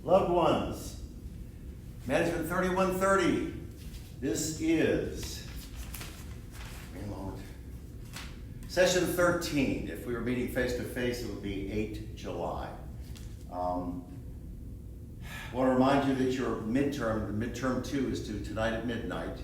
Loved ones, Management 3130. This is, wait a moment, session 13. If we were meeting face to face, it would be 8 July. I want to remind you that your midterm 2 is due tonight at midnight.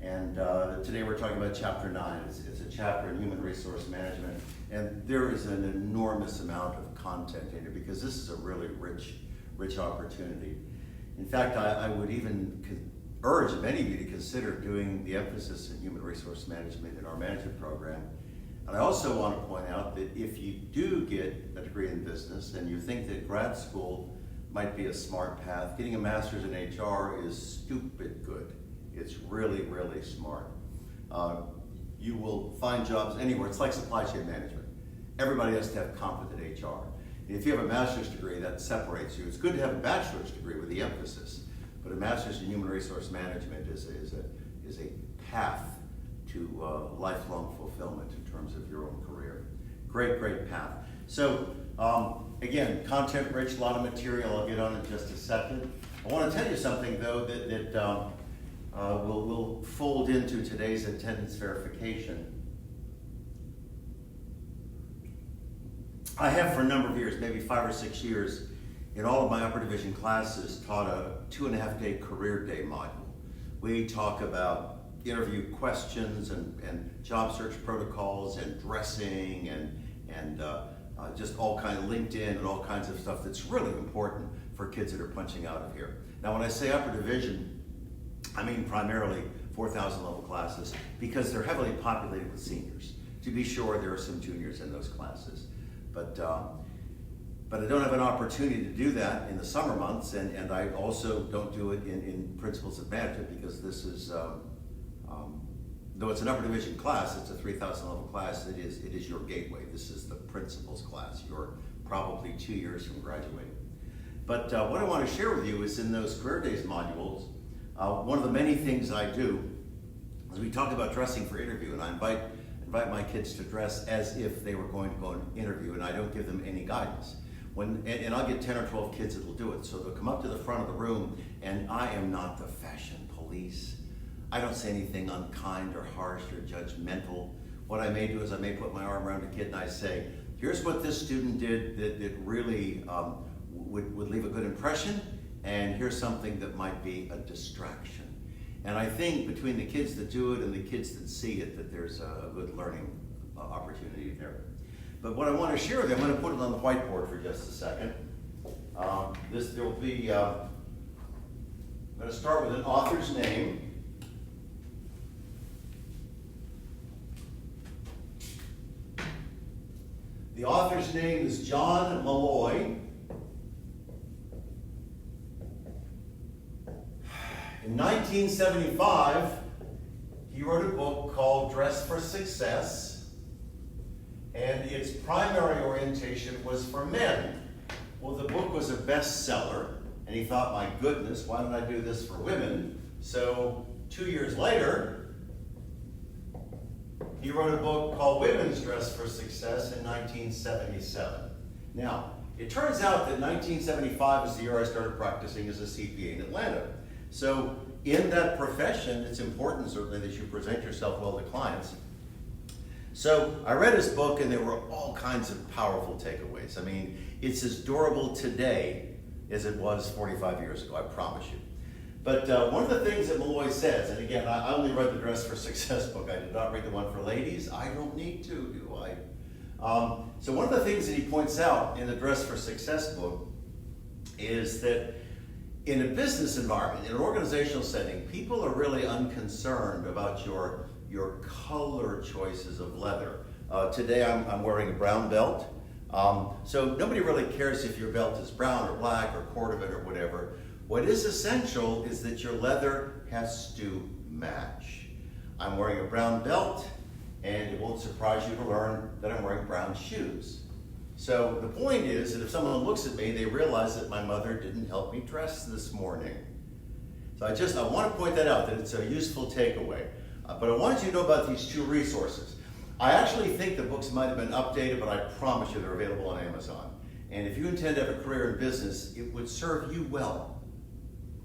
And today we're talking about chapter 9. It's a chapter in human resource management. And there is an enormous amount of content in it because this is a really rich opportunity. In fact, I would even urge many of you to consider doing the emphasis in human resource management in our management program. And I also want to point out that if you do get a degree in business and you think that grad school might be a smart path, getting a master's in HR is stupid good. It's really, really smart. You will find jobs anywhere. It's like supply chain management. Everybody has to have competent HR. And if you have a master's degree, that separates you. It's good to have a bachelor's degree with the emphasis, but a master's in human resource management is a path to lifelong fulfillment in terms of your own career. Great path. So again, content rich, a lot of material. I'll get on in just a second. I want to tell you something though that we'll fold into today's attendance verification. I have for a number of years, maybe 5 or 6 years, in all of my upper division classes, taught a 2.5-day career day module. We talk about interview questions and job search protocols and dressing and just all kinds of LinkedIn and all kinds of stuff that's really important for kids that are punching out of here. Now, when I say upper division, I mean primarily 4,000 level classes because they're heavily populated with seniors. To be sure, there are some juniors in those classes. But I don't have an opportunity to do that in the summer months, and I also don't do it in Principles of Management because this is, though it's an upper division class, it's a 3,000 level class, it is your gateway. This is the Principles class. You're probably 2 years from graduating. But what I want to share with you is in those career days modules, one of the many things I do is we talk about dressing for interview, and I invite my kids to dress as if they were going to go and interview, and I don't give them any guidance. And I'll get 10 or 12 kids that will do it. So they'll come up to the front of the room, and I am not the fashion police. I don't say anything unkind or harsh or judgmental. What I may do is I may put my arm around a kid and I say, here's what this student did that really would leave a good impression, and here's something that might be a distraction. And I think between the kids that do it and the kids that see it, that there's a good learning opportunity there. But what I want to share with you, I'm going to put it on the whiteboard for just a second. I'm going to start with an author's name. The author's name is John Malloy. In 1975, he wrote a book called Dress for Success, and its primary orientation was for men. Well, the book was a bestseller, and he thought, my goodness, why don't I do this for women? So 2 years later, he wrote a book called Women's Dress for Success in 1977. Now, it turns out that 1975 is the year I started practicing as a CPA in Atlanta. So in that profession, it's important certainly that you present yourself well to clients. So I read his book and there were all kinds of powerful takeaways. I mean, it's as durable today as it was 45 years ago, I promise you. But one of the things that Malloy says, and again, I only read the Dress for Success book. I did not read the one for ladies. I don't need to, do I? So one of the things that he points out in the Dress for Success book is that in a business environment, in an organizational setting, people are really unconcerned about your color choices of leather. Today I'm wearing a brown belt. So nobody really cares if your belt is brown or black or cordovan or whatever. What is essential is that your leather has to match. I'm wearing a brown belt, and it won't surprise you to learn that I'm wearing brown shoes. So the point is that if someone looks at me, they realize that my mother didn't help me dress this morning. So I want to point that out, that it's a useful takeaway. But I wanted you to know about these 2 resources. I actually think the books might have been updated, but I promise you they're available on Amazon. And if you intend to have a career in business, it would serve you well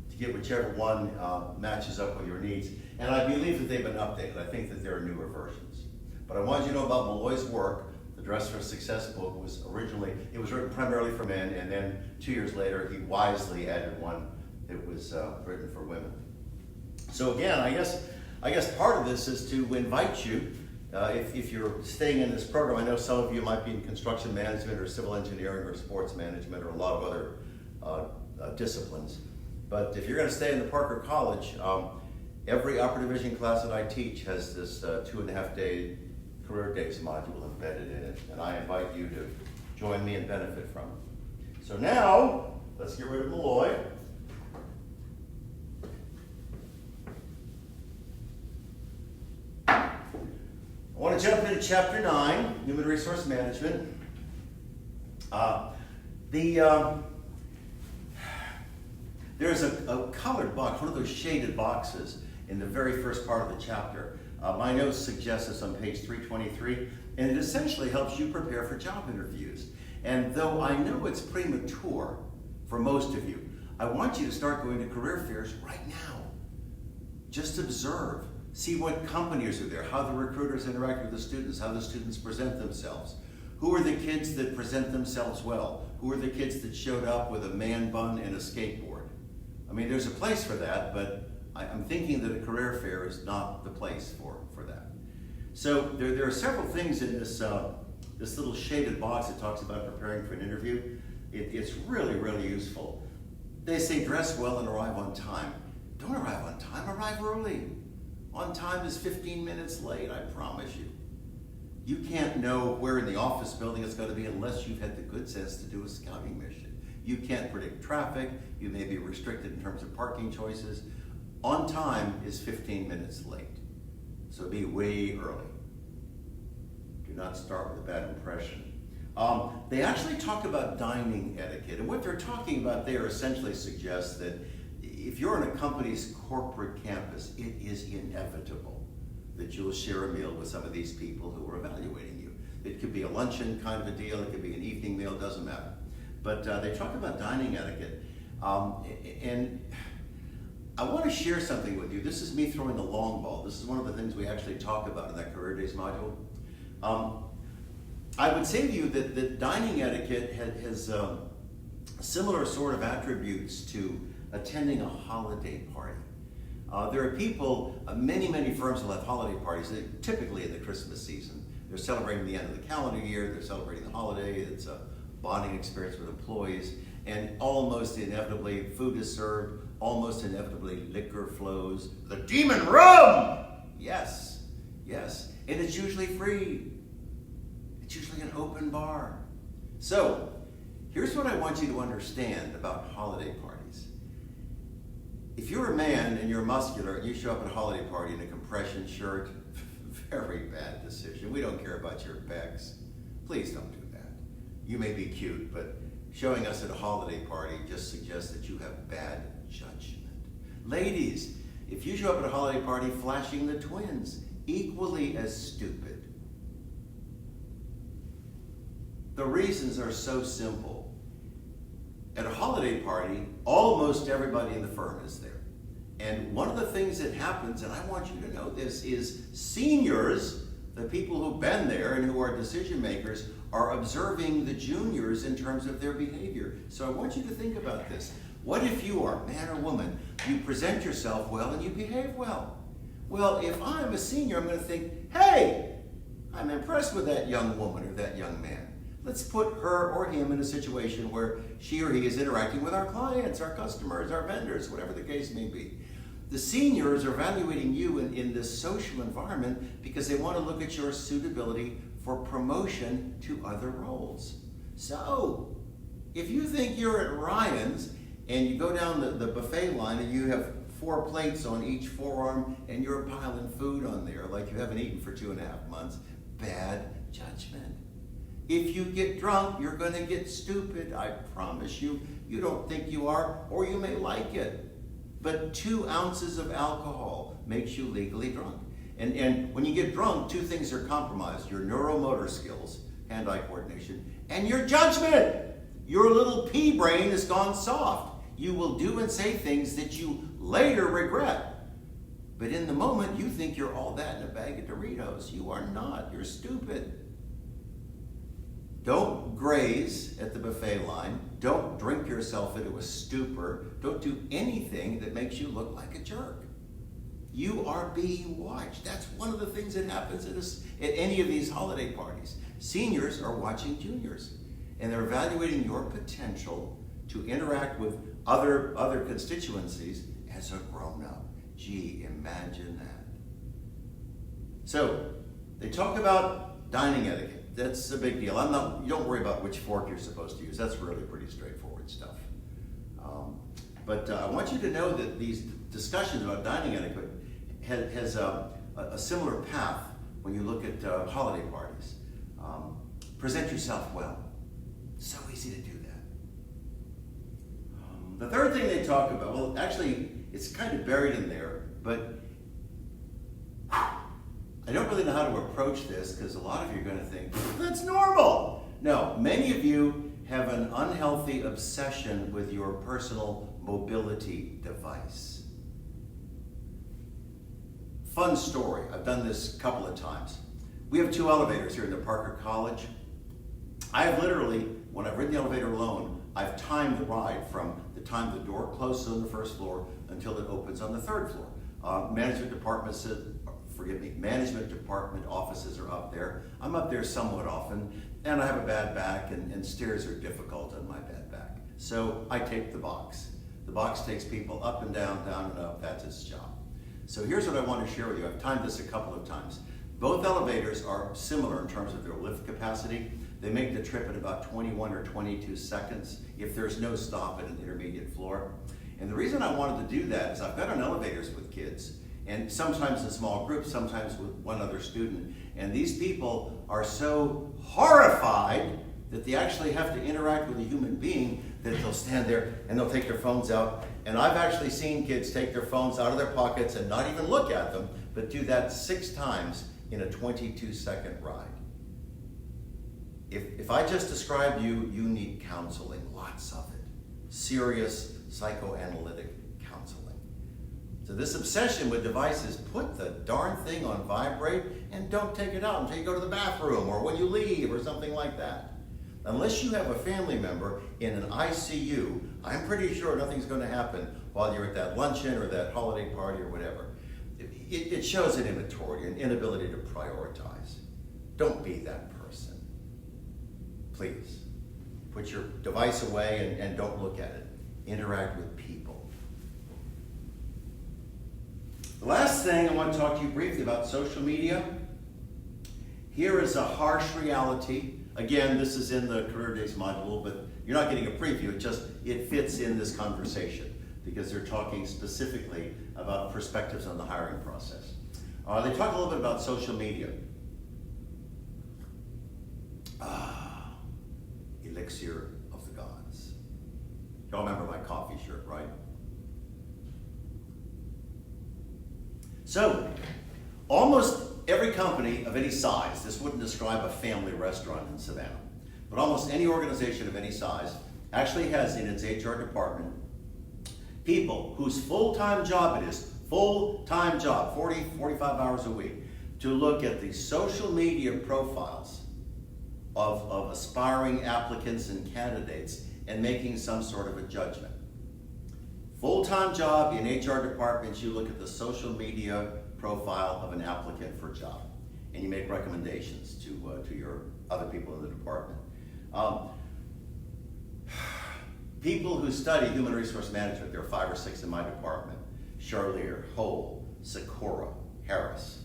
to get whichever one matches up with your needs. And I believe that they've been updated. I think that there are newer versions. But I wanted you to know about Malloy's work. The Dress for Success book was written primarily for men, and then 2 years later, he wisely added one that was written for women. So again, I guess part of this is to invite you, if you're staying in this program. I know some of you might be in construction management or civil engineering or sports management or a lot of other disciplines. But if you're going to stay in the Parker College, every upper division class that I teach has this 2.5-day career days module embedded in it, and I invite you to join me and benefit from it. So now, let's get rid of Malloy. I want to jump into Chapter 9, Human Resource Management. There's a colored box, one of those shaded boxes in the very first part of the chapter. My notes suggest this on page 323, and it essentially helps you prepare for job interviews. And though I know it's premature for most of you, I want you to start going to career fairs right now. Just observe. See what companies are there, how the recruiters interact with the students, how the students present themselves. Who are the kids that present themselves well? Who are the kids that showed up with a man bun and a skateboard? I mean, there's a place for that, but I'm thinking that a career fair is not the place for that. So there are several things in this little shaded box that talks about preparing for an interview. It's really, really useful. They say dress well and arrive on time. Don't arrive on time, arrive early. On time is 15 minutes late, I promise you. You can't know where in the office building it's going to be unless you've had the good sense to do a scouting mission. You can't predict traffic. You may be restricted in terms of parking choices. On time is 15 minutes late. So be way early. Do not start with a bad impression. They actually talk about dining etiquette. And what they're talking about there essentially suggests that if you're on a company's corporate campus, it is inevitable that you'll share a meal with some of these people who are evaluating you. It could be a luncheon kind of a deal, it could be an evening meal, doesn't matter. But they talk about dining etiquette. And I want to share something with you. This is me throwing the long ball. This is one of the things we actually talk about in that Career Days module. I would say to you that dining etiquette has similar sort of attributes to attending a holiday party. There are people, many firms will have holiday parties, typically in the Christmas season. They're celebrating the end of the calendar year, they're celebrating the holiday, it's a bonding experience with employees, and almost inevitably food is served, almost inevitably liquor flows. The demon rum! Yes, and it's usually free. It's usually an open bar. So, here's what I want you to understand about holiday parties. If you're a man and you're muscular and you show up at a holiday party in a compression shirt, very bad decision. We don't care about your pecs. Please don't do that. You may be cute, but showing us at a holiday party just suggests that you have bad judgment. Ladies, if you show up at a holiday party flashing the twins, equally as stupid. The reasons are so simple. At a holiday party, almost everybody in the firm is there. And one of the things that happens, and I want you to know this, is seniors, the people who've been there and who are decision makers, are observing the juniors in terms of their behavior. So I want you to think about this. What if you are, man or woman, you present yourself well and you behave well? Well, if I'm a senior, I'm going to think, hey, I'm impressed with that young woman or that young man. Let's put her or him in a situation where she or he is interacting with our clients, our customers, our vendors, whatever the case may be. The seniors are evaluating you in this social environment because they want to look at your suitability for promotion to other roles. So, if you think you're at Ryan's and you go down the buffet line and you have 4 plates on each forearm and you're piling food on there like you haven't eaten for 2.5 months, bad judgment. If you get drunk, you're going to get stupid, I promise you. You don't think you are, or you may like it. But 2 ounces of alcohol makes you legally drunk. And when you get drunk, 2 things are compromised. Your neuromotor skills, hand-eye coordination, and your judgment. Your little pea brain has gone soft. You will do and say things that you later regret. But in the moment, you think you're all that in a bag of Doritos. You are not. You're stupid. Don't graze at the buffet line. Don't drink yourself into a stupor. Don't do anything that makes you look like a jerk. You are being watched. That's one of the things that happens at any of these holiday parties. Seniors are watching juniors, and they're evaluating your potential to interact with other constituencies as a grown-up. Gee, imagine that. So, they talk about dining etiquette. That's a big deal. You don't worry about which fork you're supposed to use. That's really pretty straightforward stuff. But I want you to know that these discussions about dining etiquette has a similar path when you look at holiday parties. Present yourself well. So easy to do that. The third thing they talk about, well, actually, it's kind of buried in there, but I don't really know how to approach this because a lot of you are going to think, that's normal. No, many of you have an unhealthy obsession with your personal mobility device. Fun story. I've done this a couple of times. We have 2 elevators here in the Parker College. I have literally, when I've ridden the elevator alone, I've timed the ride from the time the door closes on the first floor until it opens on the 3rd floor. Management department offices are up there. I'm up there somewhat often, and I have a bad back, and stairs are difficult on my bad back. So I take the box. The box takes people up and down, down and up. That's its job. So here's what I want to share with you. I've timed this a couple of times. Both elevators are similar in terms of their lift capacity. They make the trip in about 21 or 22 seconds if there's no stop at an intermediate floor. And the reason I wanted to do that is I've been on elevators with kids, and sometimes in small groups, sometimes with one other student. And these people are so horrified that they actually have to interact with a human being that they'll stand there and they'll take their phones out. And I've actually seen kids take their phones out of their pockets and not even look at them, but do that 6 times in a 22-second ride. If I just described you, you need counseling, lots of it. Serious psychoanalytic counseling. So this obsession with devices, put the darn thing on vibrate and don't take it out until you go to the bathroom or when you leave or something like that. Unless you have a family member in an ICU, I'm pretty sure nothing's going to happen while you're at that luncheon or that holiday party or whatever. It shows an immaturity, an inability to prioritize. Don't be that person. Please, put your device away and don't look at it. Interact with people. The last thing I want to talk to you briefly about social media. Here is a harsh reality. Again, this is in the Career Days module, but you're not getting a preview. It fits in this conversation because they're talking specifically about perspectives on the hiring process. They talk a little bit about social media. Elixir of the gods. Y'all remember my coffee shirt, right? So, almost every company of any size, this wouldn't describe a family restaurant in Savannah, but almost any organization of any size actually has in its HR department people whose full-time job it is, full-time job, 40, 45 hours a week, to look at the social media profiles of aspiring applicants and candidates and making some sort of a judgment. Full-time job in HR departments, you look at the social media profile of an applicant for a job and you make recommendations to your other people in the department. People who study human resource management, there are 5 or 6 in my department: Charlier, Hole, Sikora, Harris.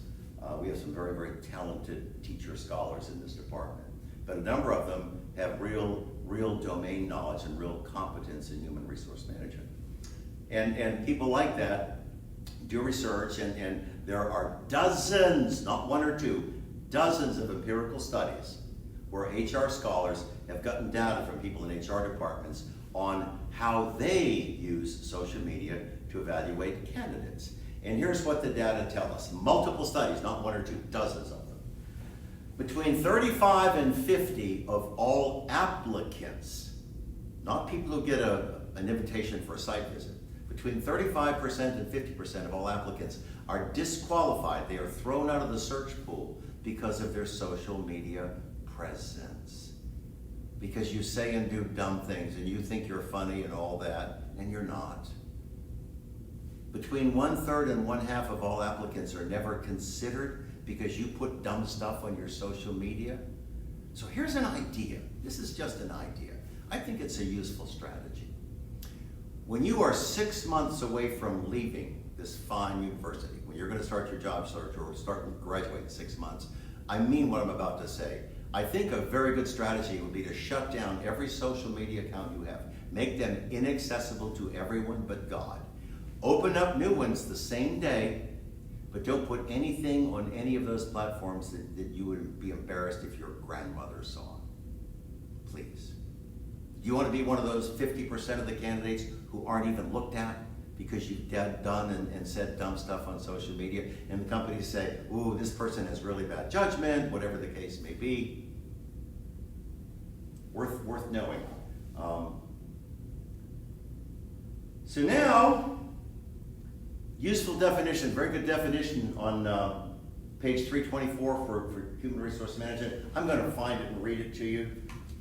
We have some very, very talented teacher scholars in this department. But a number of them have real domain knowledge and real competence in human resource management. And people like that do research, and there are dozens, not 1 or 2, dozens of empirical studies where HR scholars have gotten data from people in HR departments on how they use social media to evaluate candidates. And here's what the data tell us. Multiple studies, not 1 or 2, dozens of them. Between 35 and 50 of all applicants not people who get an invitation for a site visit. Between 35% and 50% of all applicants are disqualified. They are thrown out of the search pool because of their social media presence. Because you say and do dumb things and you think you're funny and all that, and you're not. Between 1/3 and 1/2 of all applicants are never considered because you put dumb stuff on your social media. So here's an idea. This is just an idea. I think it's a useful strategy. When you are 6 months away from leaving this fine university, when you're going to start your job search or start to graduate in 6 months, I mean what I'm about to say. I think a very good strategy would be to shut down every social media account you have. Make them inaccessible to everyone but God. Open up new ones the same day, but don't put anything on any of those platforms that you would be embarrassed if your grandmother saw. Please. Do you want to be one of those 50% of the candidates who aren't even looked at because you've done and said dumb stuff on social media, and the companies say, ooh, this person has really bad judgment, whatever the case may be? Worth knowing. So now, useful definition, very good definition on page 324 for human resource management. I'm going to find it and read it to you.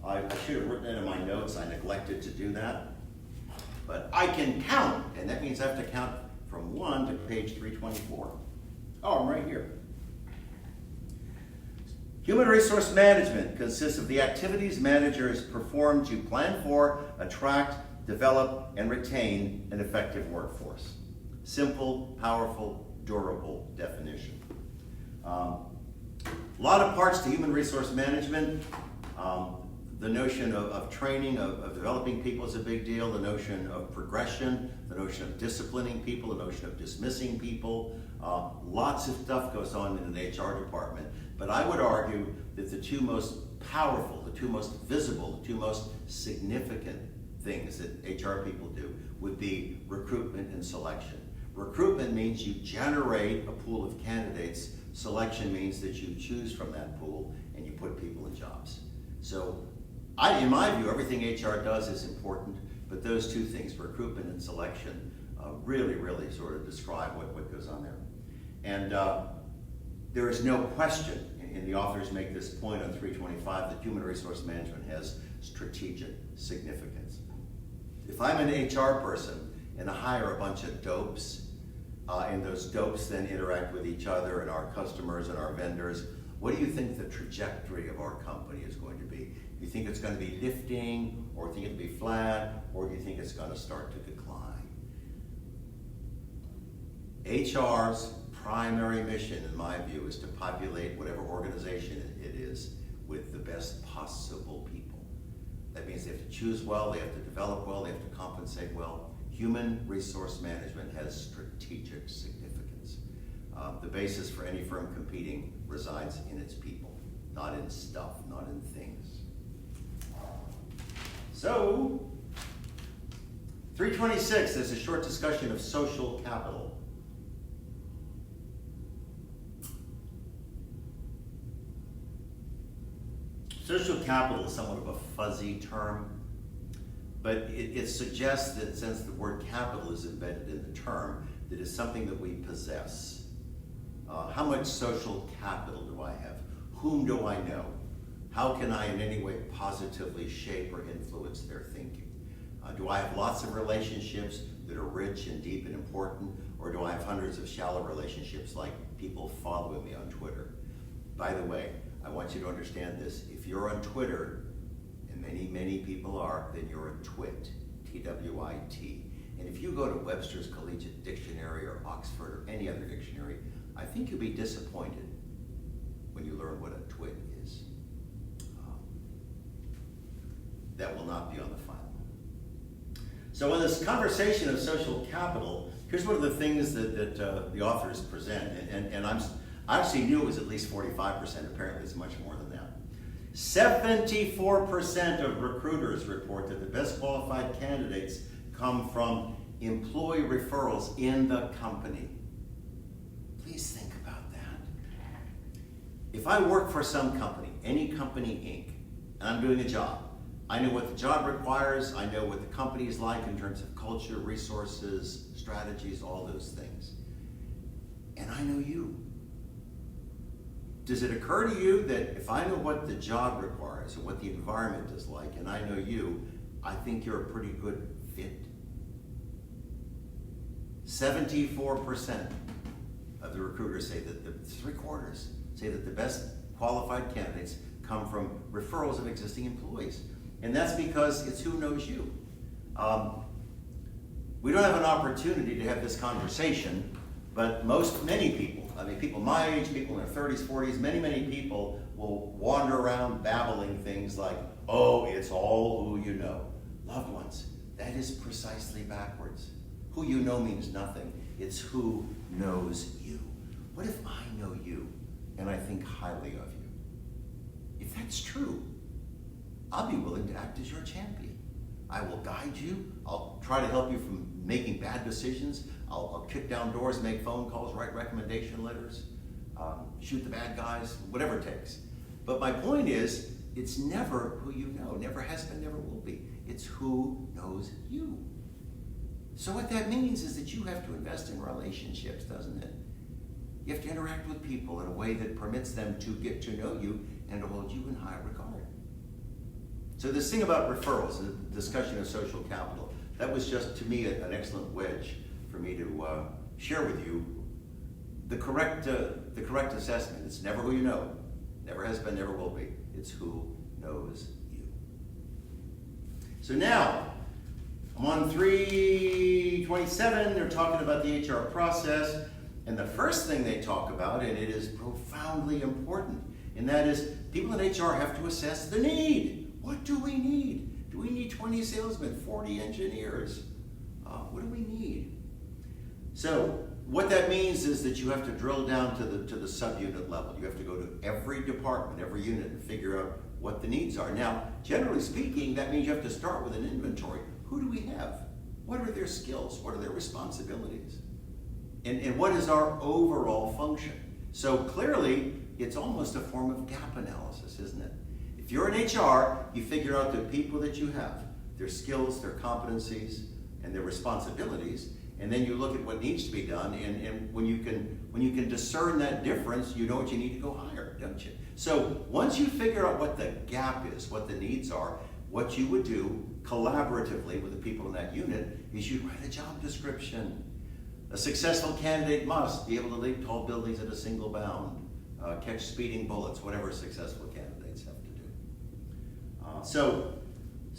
I should have written it in my notes. I neglected to do that. But I can count, and that means I have to count from 1 to page 324. Oh, I'm right here. Human resource management consists of the activities managers perform to plan for, attract, develop, and retain an effective workforce. Simple, powerful, durable definition. A lot of parts to human resource management. The notion of training, of developing people is a big deal. The notion of progression, the notion of disciplining people, the notion of dismissing people. Lots of stuff goes on in an HR department. But I would argue that the two most powerful, the two most visible, the two most significant things that HR people do would be recruitment and selection. Recruitment means you generate a pool of candidates. Selection means that you choose from that pool and you put people in jobs. So in my view, everything HR does is important, but those two things, recruitment and selection, really sort of describe what goes on there. And there is no question, and the authors make this point on 325, that human resource management has strategic significance. If I'm an HR person and I hire a bunch of dopes, and those dopes then interact with each other and our customers and our vendors, what do you think the trajectory of our company is going to be? Do you think it's going to be lifting, or do you think it'll be flat, or do you think it's going to start to decline? HR's primary mission, in my view, is to populate whatever organization it is with the best possible people. That means they have to choose well, they have to develop well, they have to compensate well. Human resource management has strategic significance. The basis for any firm competing resides in its people, not in stuff, not in things. So, 326 is a short discussion of social capital. Social capital is somewhat of a fuzzy term, but it suggests that since the word capital is embedded in the term, that it's something that we possess. How much social capital do I have? Whom do I know? How can I in any way positively shape or influence their thinking? Do I have lots of relationships that are rich and deep and important, or do I have hundreds of shallow relationships like people following me on Twitter? By the way, I want you to understand this. If you're on Twitter, and many people are, then you're a twit, T-W-I-T. And if you go to Webster's Collegiate Dictionary or Oxford or any other dictionary, I think you'll be disappointed when you learn what a twit is. That will not be on the file. So in this conversation of social capital, here's one of the things that the authors present, and I actually knew it was at least 45%, apparently it's much more than that. 74% of recruiters report that the best qualified candidates come from employee referrals in the company. Please think about that. If I work for some company, any company Inc., and I'm doing a job, I know what the job requires. I know what the company is like in terms of culture, resources, strategies, all those things. And I know you. Does it occur to you that if I know what the job requires and what the environment is like, and I know you, I think you're a pretty good fit? 74% of the recruiters say that, 3/4 say that the best qualified candidates come from referrals of existing employees. And that's because it's who knows you. We don't have an opportunity to have this conversation, but many people, people my age, people in their 30s, 40s, many people will wander around babbling things like, oh, it's all who you know. Loved ones, that is precisely backwards. Who you know means nothing. It's who knows you. What if I know you and I think highly of you? If that's true, I'll be willing to act as your champion. I will guide you. I'll try to help you from making bad decisions. I'll kick down doors, make phone calls, write recommendation letters, shoot the bad guys, whatever it takes. But my point is, it's never who you know. Never has been, never will be. It's who knows you. So what that means is that you have to invest in relationships, doesn't it? You have to interact with people in a way that permits them to get to know you and to hold you in high regard. So this thing about referrals, the discussion of social capital, that was just, to me, an excellent wedge for me to share with you the correct assessment. It's never who you know. Never has been, never will be. It's who knows you. So now, I'm on 327. They're talking about the HR process. And the first thing they talk about, and it is profoundly important, and that is people in HR have to assess the need. What do we need? Do we need 20 salesmen, 40 engineers? What do we need? So what that means is that you have to drill down to the subunit level. You have to go to every department, every unit, and figure out what the needs are. Now, generally speaking, that means you have to start with an inventory. Who do we have? What are their skills? What are their responsibilities? And what is our overall function? So clearly, it's almost a form of gap analysis, isn't it? If you're in HR, you figure out the people that you have, their skills, their competencies, and their responsibilities, and then you look at what needs to be done, and when you can discern that difference, you know what you need to go higher, don't you? So once you figure out what the gap is, what the needs are, what you would do collaboratively with the people in that unit is you write a job description. A successful candidate must be able to leap tall buildings at a single bound, catch speeding bullets, whatever successful candidates have to do. So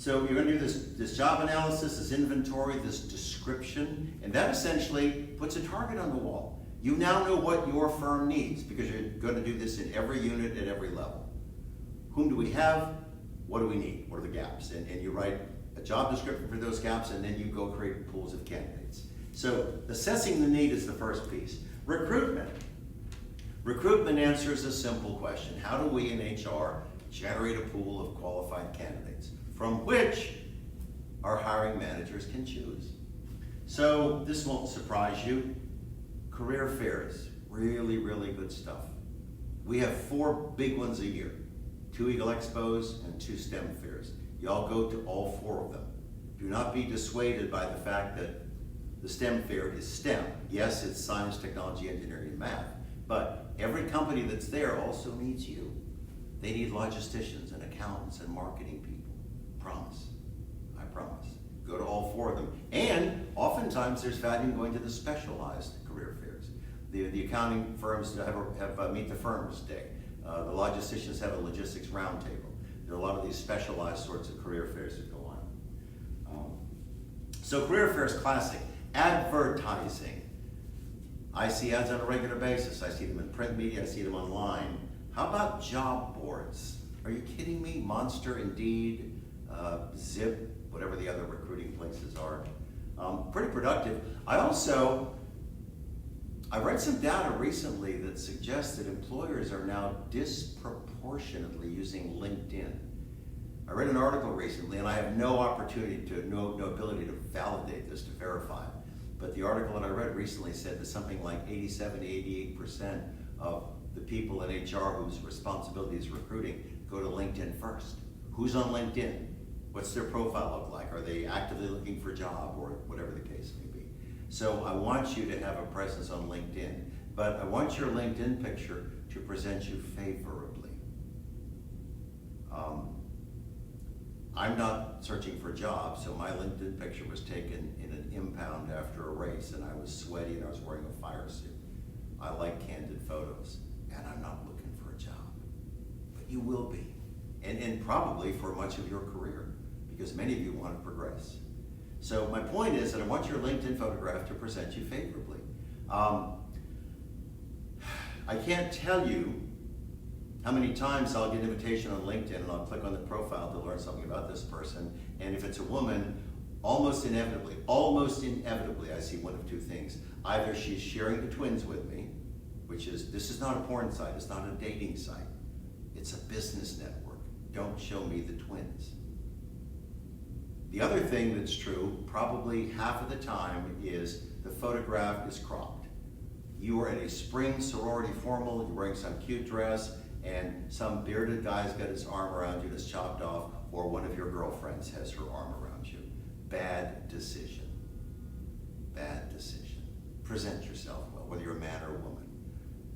you're going to do this job analysis, this inventory, this description, and that essentially puts a target on the wall. You now know what your firm needs because you're going to do this in every unit at every level. Whom do we have? What do we need? What are the gaps? And you write a job description for those gaps, and then you go create pools of candidates. So assessing the need is the first piece. Recruitment. Recruitment answers a simple question. How do we in HR generate a pool of qualified candidates from which our hiring managers can choose? So this won't surprise you. Career fairs, really, really good stuff. We have 4 big ones a year. 2 Eagle Expos and 2 STEM fairs. Y'all go to all 4 of them. Do not be dissuaded by the fact that the STEM fair is STEM. Yes, it's science, technology, engineering, and math. But every company that's there also needs you. They need logisticians and accountants and marketing people. Promise. I promise. Go to all 4 of them. And oftentimes there's value in going to the specialized career fairs. The accounting firms have Meet the Firms Day. The logisticians have a logistics roundtable. There are a lot of these specialized sorts of career fairs that go on. So career fairs, classic. Advertising. I see ads on a regular basis. I see them in print media, I see them online. How about job boards? Are you kidding me? Monster, Indeed, Zip, whatever the other recruiting places are. Pretty productive. I read some data recently that suggests that employers are now disproportionately using LinkedIn. I read an article recently, and I have no ability to validate this, to verify. But the article that I read recently said that something like 87 to 88% of the people in HR whose responsibility is recruiting go to LinkedIn first. Who's on LinkedIn? What's their profile look like? Are they actively looking for a job, or whatever the case may be? So I want you to have a presence on LinkedIn, but I want your LinkedIn picture to present you favorably. I'm not searching for jobs, so my LinkedIn picture was taken in an impound after a race, and I was sweaty and I was wearing a fire suit. I like candid photos, and I'm not looking for a job. But you will be, and probably for much of your career, because many of you want to progress. So my point is that I want your LinkedIn photograph to present you favorably. I can't tell you how many times I'll get an invitation on LinkedIn and I'll click on the profile to learn something about this person, and if it's a woman, almost inevitably, I see one of two things. Either she's sharing the twins with me, which is, this is not a porn site, it's not a dating site, it's a business network. Don't show me the twins. The other thing that's true, probably half of the time, is the photograph is cropped. You are at a spring sorority formal, you're wearing some cute dress, and some bearded guy's got his arm around you and it's chopped off, or one of your girlfriends has her arm around you. Bad decision. Bad decision. Present yourself well, whether you're a man or a woman,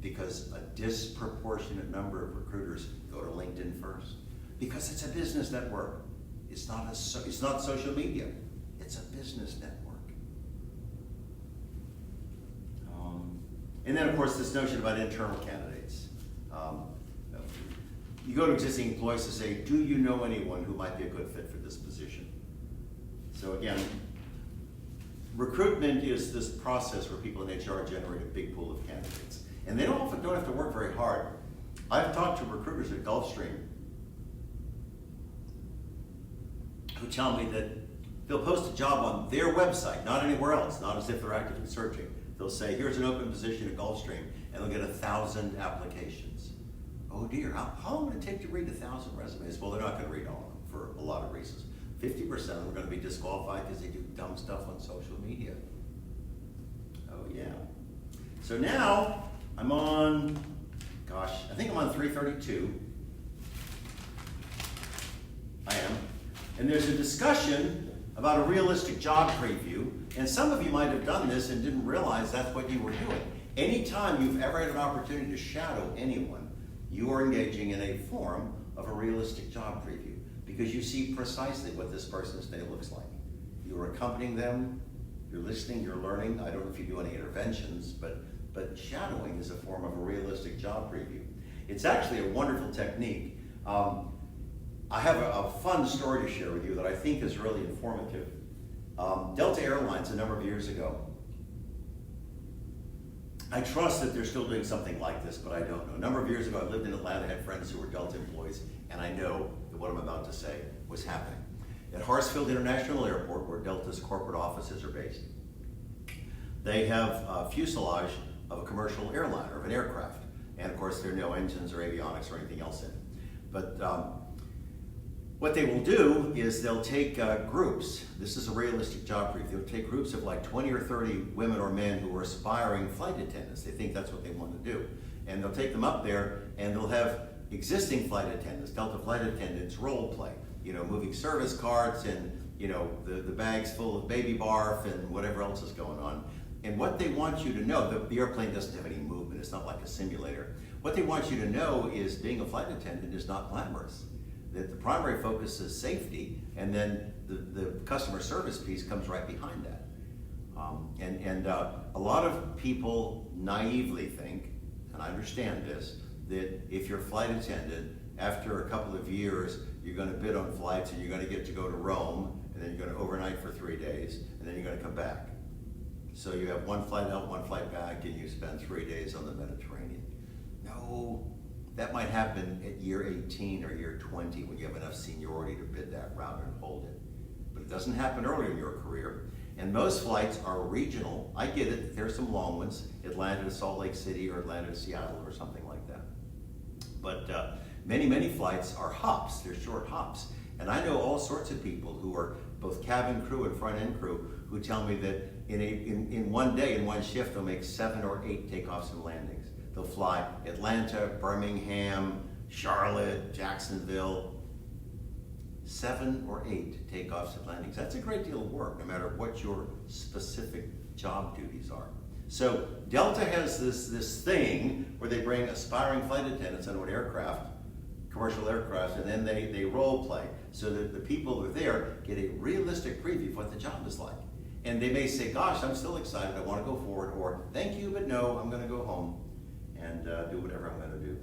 because a disproportionate number of recruiters go to LinkedIn first, because it's a business network. It's not social media. It's a business network. And then, of course, this notion about internal candidates. You go to existing employees to say, do you know anyone who might be a good fit for this position? So again, recruitment is this process where people in HR generate a big pool of candidates. And they don't have to work very hard. I've talked to recruiters at Gulfstream who tell me that they'll post a job on their website, not anywhere else, not as if they're actively searching. They'll say, here's an open position at Gulfstream, and they'll get 1,000 applications. Oh dear, how long would it take to read 1,000 resumes? Well, they're not going to read all of them for a lot of reasons. 50% of them are going to be disqualified because they do dumb stuff on social media. Oh yeah. So now I'm on, I think I'm on 332. I am. And there's a discussion about a realistic job preview, and some of you might have done this and didn't realize that's what you were doing. Anytime you've ever had an opportunity to shadow anyone, you are engaging in a form of a realistic job preview, because you see precisely what this person's day looks like. You're accompanying them, you're listening, you're learning. I don't know if you do any interventions, but shadowing is a form of a realistic job preview. It's actually a wonderful technique. I have a fun story to share with you that I think is really informative. Delta Airlines, a number of years ago, I trust that they're still doing something like this, but I don't know. A number of years ago, I lived in Atlanta, had friends who were Delta employees, and I know that what I'm about to say was happening. At Hartsfield International Airport, where Delta's corporate offices are based, they have a fuselage of a commercial airliner, of an aircraft. And of course, there are no engines or avionics or anything else in it. But what they will do is they'll take groups. This is a realistic job brief. They'll take groups of like 20 or 30 women or men who are aspiring flight attendants. They think that's what they want to do. And they'll take them up there and they'll have existing flight attendants, Delta flight attendants, role play. You know, moving service carts and, you know, the bags full of baby barf and whatever else is going on. And what they want you to know, the airplane doesn't have any movement. It's not like a simulator. What they want you to know is being a flight attendant is not glamorous. That the primary focus is safety, and then the customer service piece comes right behind that. A lot of people naively think, and I understand this, that if you're a flight attendant, after a couple of years, you're going to bid on flights and you're going to get to go to Rome, and then you're going to overnight for 3 days, and then you're going to come back. So you have one flight out, one flight back, and you spend 3 days on the Mediterranean. No. That might happen at year 18 or year 20 when you have enough seniority to bid that route and hold it. But it doesn't happen earlier in your career. And most flights are regional. I get it, there's some long ones, Atlanta to Salt Lake City or Atlanta to Seattle or something like that. But many, many flights are hops, they're short hops. And I know all sorts of people who are both cabin crew and front end crew who tell me that in one day, in one shift, they'll make 7 or 8 takeoffs and landings. They'll fly Atlanta, Birmingham, Charlotte, Jacksonville. 7 or 8 takeoffs and landings. That's a great deal of work, no matter what your specific job duties are. So Delta has this thing where they bring aspiring flight attendants onto an aircraft, commercial aircraft, and then they role play so that the people who are there get a realistic preview of what the job is like. And they may say, gosh, I'm still excited, I want to go forward, or thank you, but no, I'm going to go home and do whatever I'm going to do.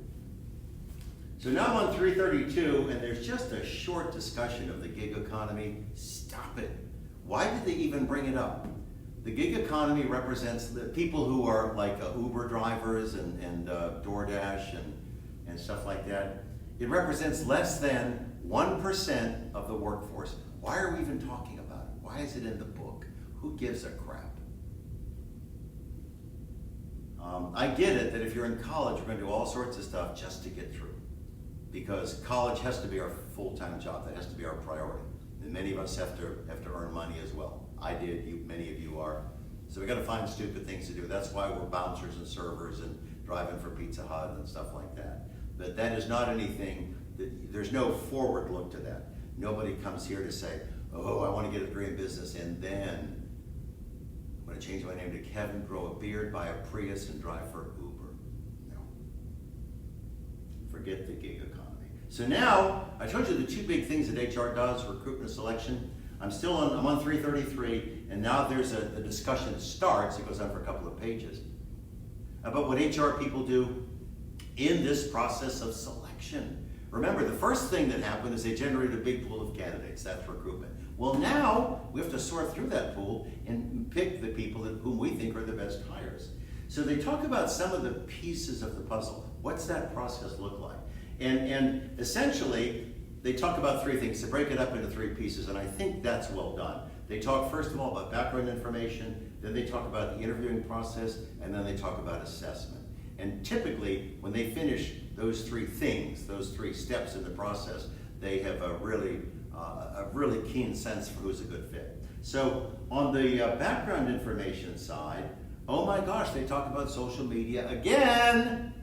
So now I'm on 332, and there's just a short discussion of the gig economy. Stop it. Why did they even bring it up? The gig economy represents the people who are like Uber drivers and DoorDash and stuff like that. It represents less than 1% of the workforce. Why are we even talking about it? Why is it in the book? Who gives a crap? I get it that if you're in college, we're going to do all sorts of stuff just to get through. Because college has to be our full-time job. That has to be our priority. And many of us have to earn money as well. I did, many of you are. So we got to find stupid things to do. That's why we're bouncers and servers and driving for Pizza Hut and stuff like that. But that is not anything, there's no forward look to that. Nobody comes here to say, oh, I want to get a degree in business and then I'm going to change my name to Kevin, grow a beard, buy a Prius, and drive for Uber. No. Forget the gig economy. So now, I told you the two big things that HR does, recruitment and selection. I'm on 333, and now there's the discussion that starts. It goes on for a couple of pages about what HR people do in this process of selection. Remember, the first thing that happened is they generated a big pool of candidates. That's recruitment. Well, now we have to sort through that pool and pick the people whom we think are the best hires. So they talk about some of the pieces of the puzzle. What's that process look like? And essentially, they talk about three things, to break it up into three pieces, and I think that's well done. They talk, first of all, about background information, then they talk about the interviewing process, and then they talk about assessment. And typically, when they finish those three things, those three steps in the process, they have a really keen sense for who's a good fit. So on the background information side, oh my gosh, they talk about social media again.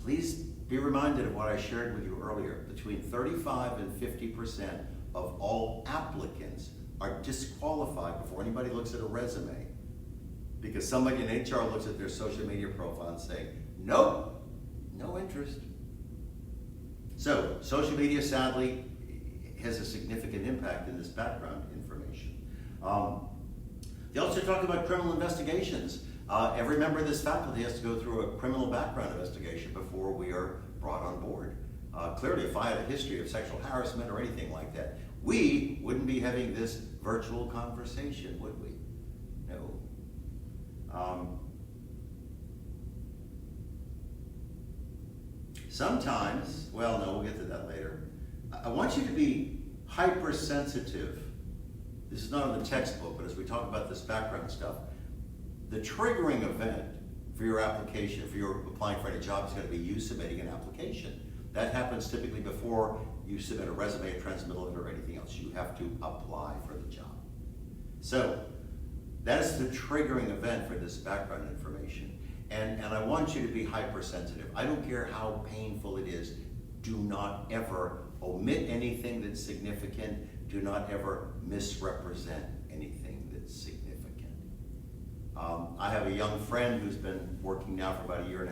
Please be reminded of what I shared with you earlier. Between 35 and 50% of all applicants are disqualified before anybody looks at a resume because somebody in HR looks at their social media profile and say, nope, no interest. So social media, sadly, has a significant impact in this background information. They also talk about criminal investigations. Every member of this faculty has to go through a criminal background investigation before we are brought on board. Clearly, if I had a history of sexual harassment or anything like that, we wouldn't be having this virtual conversation, would we? No. Sometimes, well, no, we'll get to that later. I want you to be hypersensitive. This is not in the textbook, but as we talk about this background stuff, the triggering event for your application, if you're applying for any job, is going to be you submitting an application. That happens typically before you submit a resume, a transmittal letter, or anything else. You have to apply for the job. So that is the triggering event for this background information. And I want you to be hypersensitive. I don't care how painful it is. Do not ever omit anything that's significant. Do not ever misrepresent anything that's significant. I have a young friend who's been working now for about 1.5 years.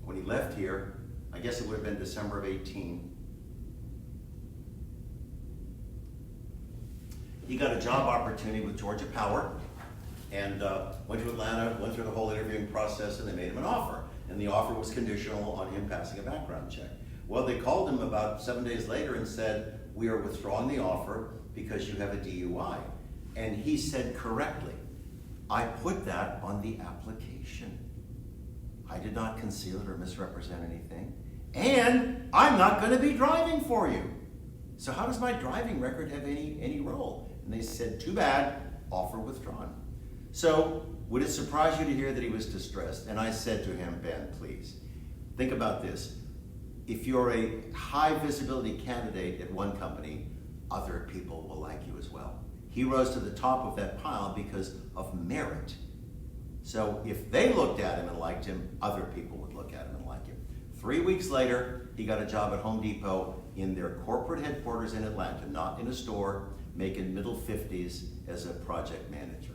When he left here, I guess it would have been December of 18. He got a job opportunity with Georgia Power and went to Atlanta, went through the whole interviewing process, and they made him an offer. And the offer was conditional on him passing a background check. Well, they called him about 7 days later and said, we are withdrawing the offer because you have a DUI. And he said correctly, I put that on the application. I did not conceal it or misrepresent anything. And I'm not going to be driving for you. So how does my driving record have any role? And they said, too bad, offer withdrawn. So would it surprise you to hear that he was distressed? And I said to him, Ben, please, think about this. If you're a high visibility candidate at one company, other people will like you as well. He rose to the top of that pile because of merit. So if they looked at him and liked him, other people would look at him and like him. 3 weeks later, he got a job at Home Depot in their corporate headquarters in Atlanta, not in a store, making middle 50s as a project manager.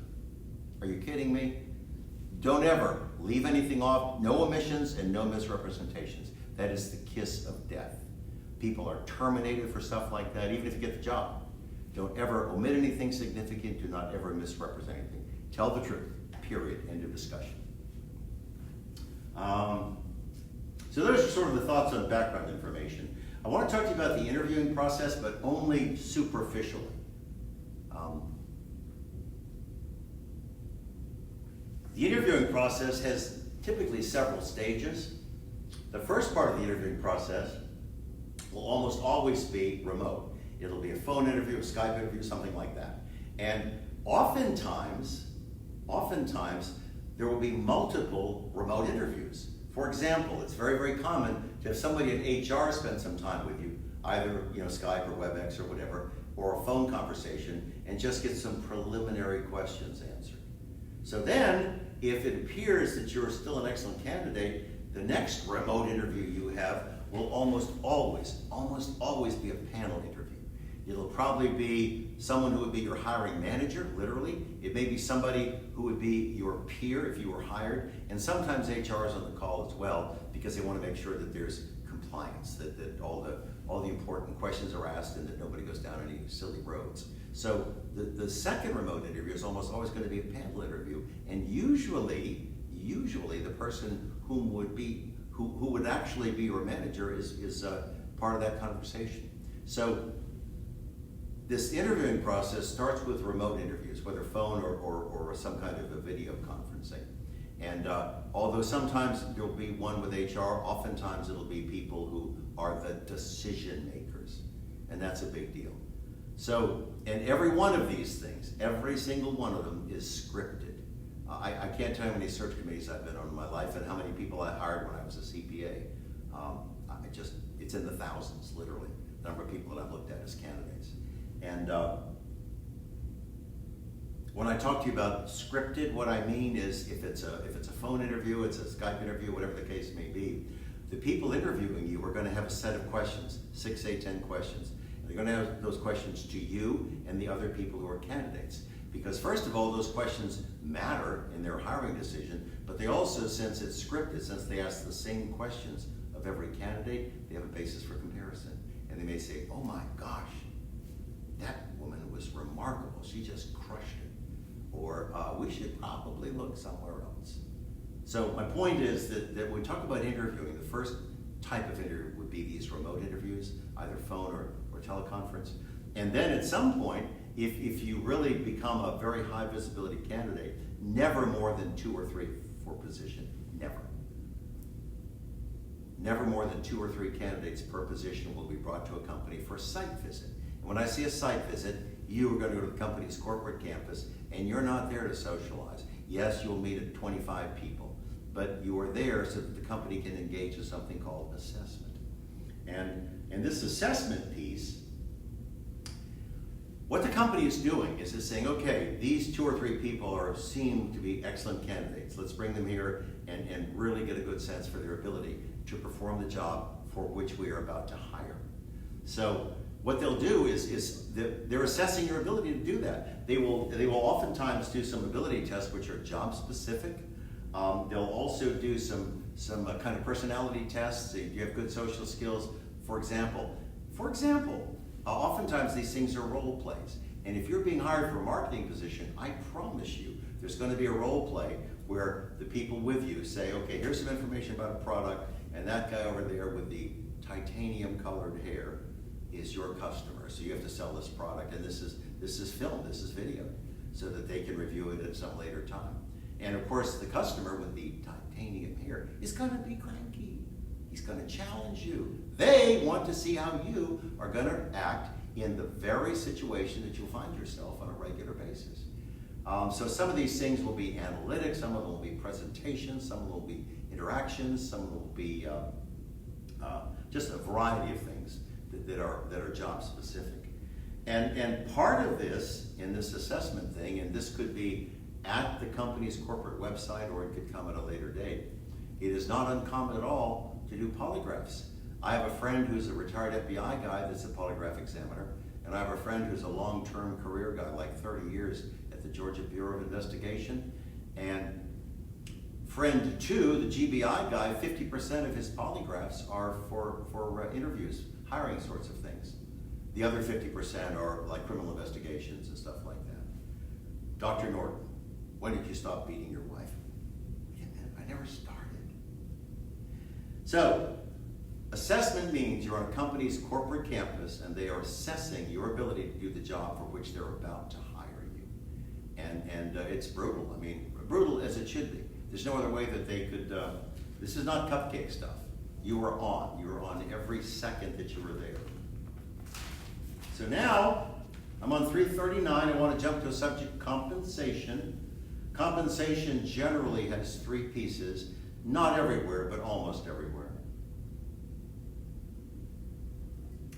Are you kidding me? Don't ever leave anything off, no omissions and no misrepresentations. That is the kiss of death. People are terminated for stuff like that, even if you get the job. Don't ever omit anything significant, do not ever misrepresent anything. Tell the truth, period, end of discussion. So those are sort of the thoughts on background information. I want to talk to you about the interviewing process, but only superficially. The interviewing process has typically several stages. The first part of the interviewing process will almost always be remote. It'll be a phone interview, a Skype interview, something like that. And oftentimes, there will be multiple remote interviews. For example, it's very, very common to have somebody in HR spend some time with you, either Skype or WebEx or whatever, or a phone conversation, and just get some preliminary questions answered. So then, if it appears that you're still an excellent candidate, the next remote interview you have will almost always be a panel interview. It'll probably be someone who would be your hiring manager, literally. It may be somebody who would be your peer if you were hired. And sometimes HR is on the call as well because they want to make sure that there's compliance, that all the important questions are asked and that nobody goes down any silly roads. So the second remote interview is almost always going to be a panel interview. And usually the person who would actually be your manager is part of that conversation. So this interviewing process starts with remote interviews, whether phone or some kind of a video conferencing. And although sometimes there'll be one with HR, oftentimes it'll be people who are the decision makers. And that's a big deal. So, and every one of these things, every single one of them is scripted. I can't tell you how many search committees I've been on in my life and how many people I hired when I was a CPA. It's in the thousands, literally, the number of people that I've looked at as candidates. And when I talk to you about scripted, what I mean is if it's a phone interview, it's a Skype interview, whatever the case may be, the people interviewing you are going to have a set of questions, 6, 8, 10 questions. And they're going to have those questions to you and the other people who are candidates. Because first of all, those questions matter in their hiring decision, but they also, since it's scripted, since they ask the same questions of every candidate, they have a basis for comparison. And they may say, oh my gosh, that woman was remarkable. She just crushed it. Or we should probably look somewhere else. So my point is that when we talk about interviewing, the first type of interview would be these remote interviews, either phone or teleconference. And then at some point, if you really become a very high visibility candidate, never more than 2 or 3 for position, never. Never more than 2 or 3 candidates per position will be brought to a company for a site visit. And when I say a site visit, you are going to go to the company's corporate campus and you're not there to socialize. Yes, you'll meet 25 people, but you are there so that the company can engage in something called assessment. And this assessment piece, what the company is doing is it's saying, okay, these 2 or 3 people seem to be excellent candidates. Let's bring them here and really get a good sense for their ability to perform the job for which we are about to hire. So what they'll do is they're assessing your ability to do that. They will oftentimes do some ability tests which are job specific. They'll also do some kind of personality tests. Do you have good social skills? For example, oftentimes these things are role plays. And if you're being hired for a marketing position, I promise you there's going to be a role play where the people with you say, okay, here's some information about a product, and that guy over there with the titanium colored hair is your customer. So you have to sell this product, and this is film, this is video, so that they can review it at some later time. And of course, the customer with the titanium hair is going to be cranky. He's going to challenge you. They want to see how you are going to act in the very situation that you'll find yourself on a regular basis. So some of these things will be analytics, some of them will be presentations, some of them will be interactions, some of them will be just a variety of things that are job specific. And part of this, in this assessment thing, and this could be at the company's corporate website or it could come at a later date, it is not uncommon at all to do polygraphs. I have a friend who's a retired FBI guy that's a polygraph examiner, and I have a friend who's a long-term career guy, like 30 years at the Georgia Bureau of Investigation. And friend two, the GBI guy, 50% of his polygraphs are for interviews, hiring sorts of things. The other 50% are like criminal investigations and stuff like that. Dr. Norton, when did you stop beating your wife? Wait a minute, I never started. So, assessment means you're on a company's corporate campus and they are assessing your ability to do the job for which they're about to hire you. And it's brutal. I mean, brutal as it should be. There's no other way that they could, this is not cupcake stuff. You were on. You were on every second that you were there. So now, I'm on 339. I want to jump to a subject, compensation. Compensation generally has three pieces. Not everywhere, but almost everywhere.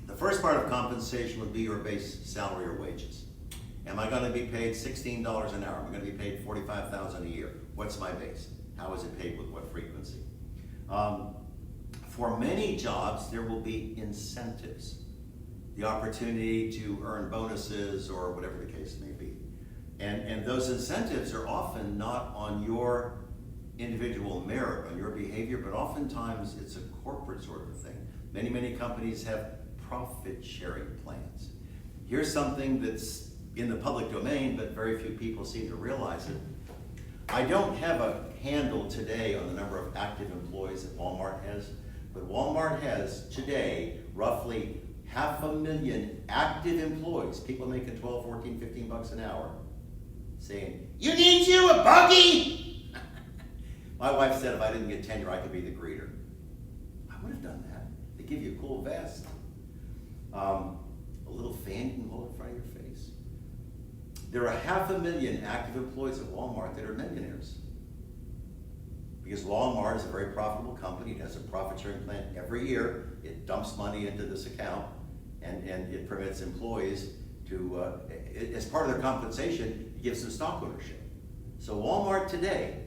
The first part of compensation would be your base salary or wages. Am I going to be paid $16 an hour? Am I going to be paid $45,000 a year? What's my base? How is it paid with what frequency? For many jobs, there will be incentives. The opportunity to earn bonuses or whatever the case may be. And those incentives are often not on your individual merit, on your behavior, but oftentimes it's a corporate sort of thing. Many companies have profit-sharing plans. Here's something that's in the public domain, but very few people seem to realize it. I don't have a handle today on the number of active employees that Walmart has, but Walmart has today roughly 500,000 active employees, people making 12, 14, 15 bucks an hour, saying, "You need you a buggy!" My wife said if I didn't get tenure, I could be the greeter. I would have done that. They give you a cool vest. A little fan you can hold in front of your face. There are 500,000 active employees at Walmart that are millionaires. Because Walmart is a very profitable company. It has a profit-sharing plan every year. It dumps money into this account, and it permits employees to, as part of their compensation, it gives them stock ownership. So Walmart today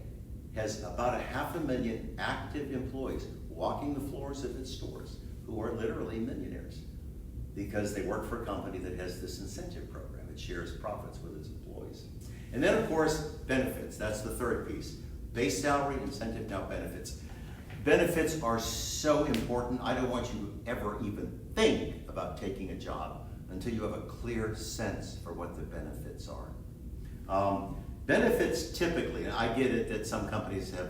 has about 500,000 active employees walking the floors of its stores who are literally millionaires because they work for a company that has this incentive program. It shares profits with its employees. And then, of course, benefits. That's the third piece. Base salary, incentive, now benefits. Benefits are so important. I don't want you to ever even think about taking a job until you have a clear sense for what the benefits are. Benefits typically, and I get it that some companies have,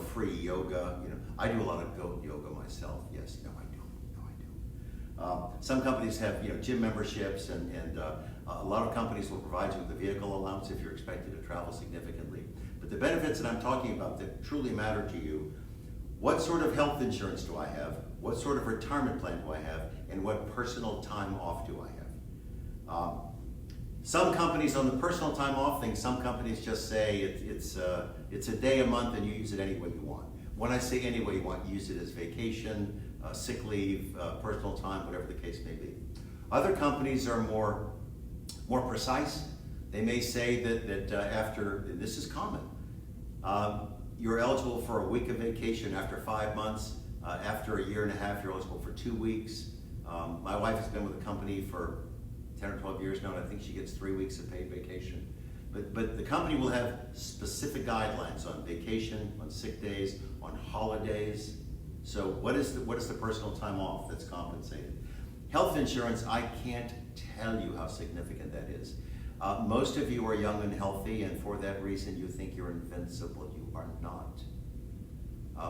free yoga. I do a lot of goat yoga myself. Yes, no, I don't. Some companies have, gym memberships, and a lot of companies will provide you with a vehicle allowance if you're expected to travel significantly. But the benefits that I'm talking about that truly matter to you, what sort of health insurance do I have? What sort of retirement plan do I have? And what personal time off do I have? Some companies on the personal time off thing, some companies just say it's a day a month and you use it any way you want. When I say any way you want, use it as vacation, sick leave, personal time, whatever the case may be. Other companies are more precise. They may say that after, and this is common, you're eligible for a week of vacation after 5 months. After a year and a half, you're eligible for 2 weeks. My wife has been with the company for 10 or 12 years now, and I think she gets 3 weeks of paid vacation. But the company will have specific guidelines on vacation, on sick days, on holidays. So what is the personal time off that's compensated? Health insurance, I can't tell you how significant that is. Most of you are young and healthy, and for that reason you think you're invincible. You are not.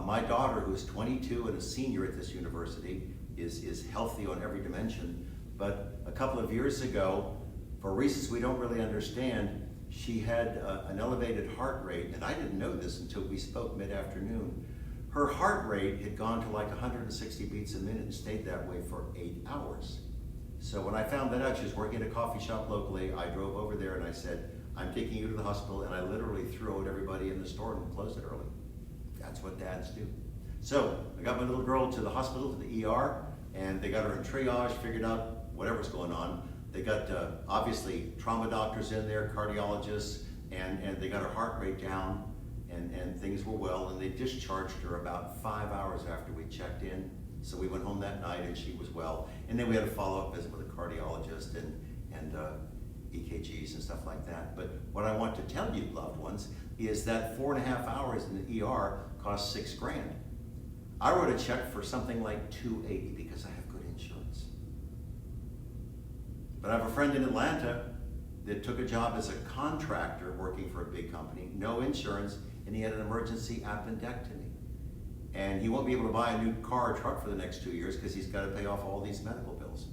My daughter, who's 22 and a senior at this university, is healthy on every dimension. But a couple of years ago, for reasons we don't really understand, she had an elevated heart rate, and I didn't know this until we spoke mid-afternoon. Her heart rate had gone to like 160 beats a minute and stayed that way for 8 hours. So when I found that out, she was working at a coffee shop locally. I drove over there and I said, "I'm taking you to the hospital," and I literally threw out everybody in the store and closed it early. That's what dads do. So I got my little girl to the hospital, to the ER, and they got her in triage, figured out whatever's going on. They got obviously trauma doctors in there, cardiologists, and they got her heart rate down, and things were well, and they discharged her about 5 hours after we checked in. So we went home that night and she was well. And then we had a follow-up visit with a cardiologist and EKGs and stuff like that. But what I want to tell you, loved ones, is that 4.5 hours in the ER cost $6,000. I wrote a check for something like $280 because I have good insurance. But I have a friend in Atlanta that took a job as a contractor working for a big company, no insurance, and he had an emergency appendectomy. And he won't be able to buy a new car or truck for the next 2 years because he's got to pay off all these medical bills.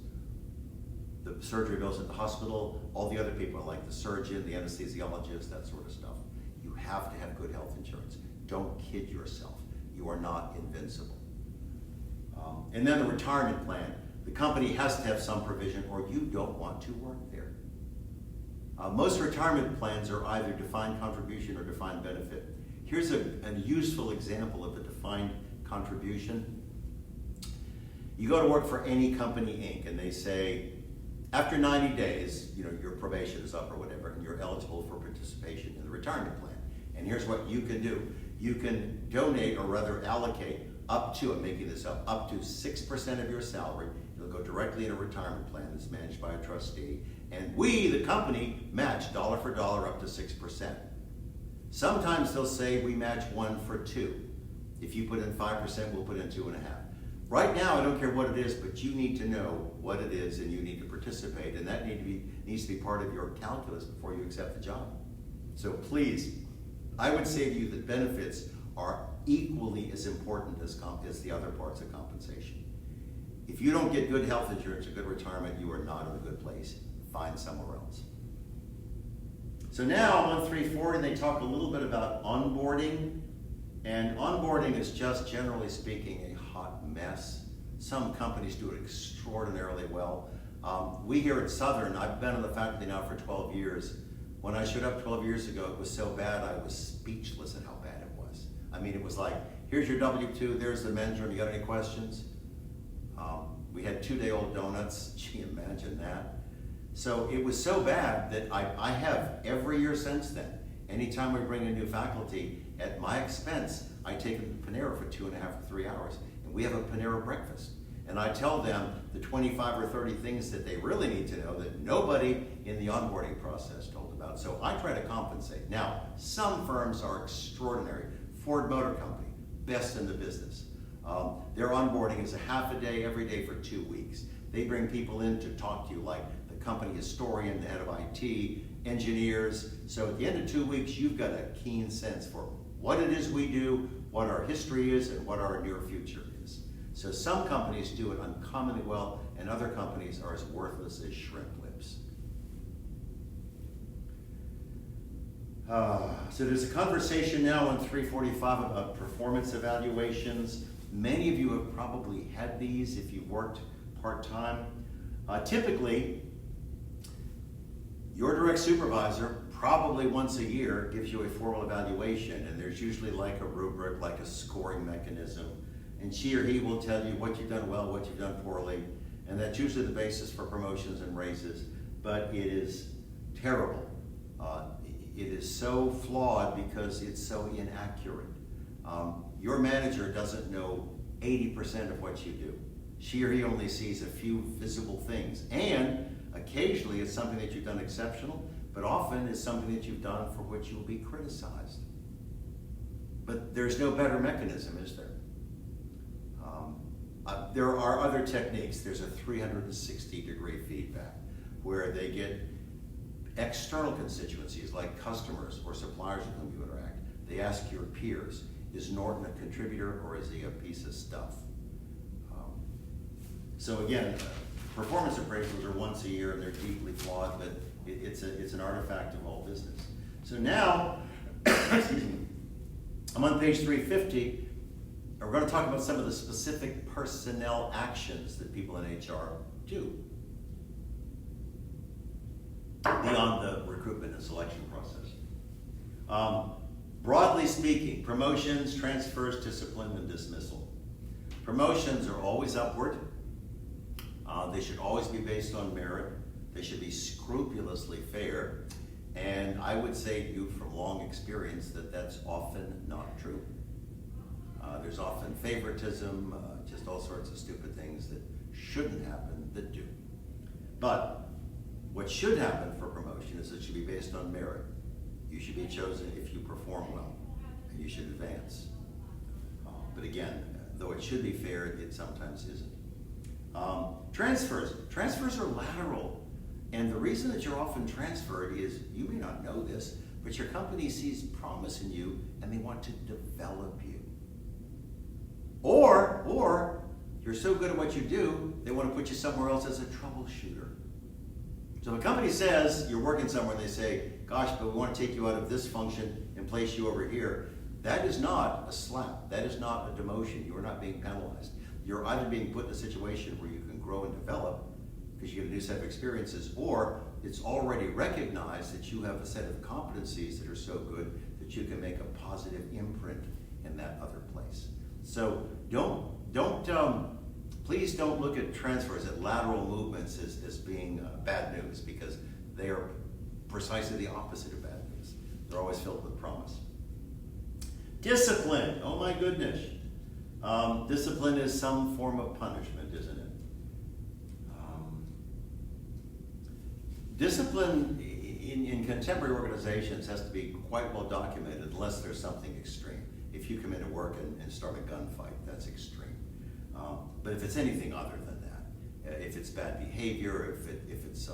The surgery bills at the hospital, all the other people like the surgeon, the anesthesiologist, that sort of stuff. You have to have good health insurance. Don't kid yourself. You are not invincible. And then the retirement plan. The company has to have some provision or you don't want to work there. Most retirement plans are either defined contribution or defined benefit. Here's a useful example of a defined contribution. You go to work for any company, Inc., and they say, after 90 days, your probation is up or whatever, and you're eligible for participation in the retirement plan. And here's what you can do. You can donate, or rather allocate, up to 6% of your salary. It'll go directly in a retirement plan that's managed by a trustee. And we, the company, match dollar for dollar up to 6%. Sometimes they'll say we match 1 for 2. If you put in 5%, we'll put in 2.5. Right now, I don't care what it is, but you need to know what it is and you need to participate, and that needs to be part of your calculus before you accept the job. So please, I would say to you that benefits are equally as important as the other parts of compensation. If you don't get good health insurance or good retirement, you are not in a good place. Find somewhere else. So now I'm on 340, and they talk a little bit about onboarding. And onboarding is just, generally speaking, a hot mess. Some companies do it extraordinarily well. We here at Southern, I've been on the faculty now for 12 years. When I showed up 12 years ago, it was so bad I was speechless at how bad it was. I mean, it was like, here's your W-2, there's the men's room, you got any questions? We had 2-day-old donuts, gee, imagine that. So it was so bad that I have every year since then. Anytime we bring in new faculty, at my expense, I take them to Panera for 2.5 or 3 hours, and we have a Panera breakfast. And I tell them the 25 or 30 things that they really need to know that nobody in the onboarding process told about. So I try to compensate. Now, some firms are extraordinary. Ford Motor Company, best in the business. Their onboarding is a half a day every day for 2 weeks. They bring people in to talk to you like the company historian, the head of IT, engineers. So at the end of 2 weeks, you've got a keen sense for what it is we do, what our history is, and what our near future is. So some companies do it uncommonly well, and other companies are as worthless as shrimp lips. So there's a conversation now on 345 about performance evaluations. Many of you have probably had these if you've worked part-time. Typically, your direct supervisor probably once a year gives you a formal evaluation, and there's usually like a rubric, like a scoring mechanism, and she or he will tell you what you've done well, what you've done poorly, and that's usually the basis for promotions and raises, but it is terrible. It is so flawed because it's so inaccurate. Your manager doesn't know 80% of what you do. She or he only sees a few visible things, and occasionally it's something that you've done exceptional, but often it's something that you've done for which you'll be criticized. But there's no better mechanism, is there? There are other techniques. There's a 360-degree feedback where they get external constituencies like customers or suppliers with whom you interact. They ask your peers, is Norton a contributor or is he a piece of stuff? So again, performance appraisals are once a year and they're deeply flawed, but it's an artifact of all business. So now, excuse me, I'm on page 350, and we're going to talk about some of the specific personnel actions that people in HR do beyond the recruitment and selection process. Broadly speaking, promotions, transfers, discipline, and dismissal. Promotions are always upward. They should always be based on merit. They should be scrupulously fair. And I would say to you from long experience that that's often not true. There's often favoritism, just all sorts of stupid things that shouldn't happen that do. But what should happen for promotion is it should be based on merit. You should be chosen if you perform well, and you should advance. But again, though it should be fair, it sometimes isn't. Transfers are lateral. And the reason that you're often transferred is, you may not know this, but your company sees promise in you and they want to develop you. Or you're so good at what you do, they want to put you somewhere else as a troubleshooter. So if a company says you're working somewhere and they say, gosh, but we want to take you out of this function and place you over here, that is not a slap. That is not a demotion. You are not being penalized. You're either being put in a situation where you can grow and develop because you get a new set of experiences, or it's already recognized that you have a set of competencies that are so good that you can make a positive imprint in that other place. So please don't look at transfers, at lateral movements as being bad news, because they are precisely the opposite of bad news. They're always filled with promise. Discipline, oh my goodness. Discipline is some form of punishment, isn't it? Discipline in contemporary organizations has to be quite well documented unless there's something extreme. If you come into work and start a gunfight, that's extreme. But if it's anything other than that, if it's bad behavior, if it's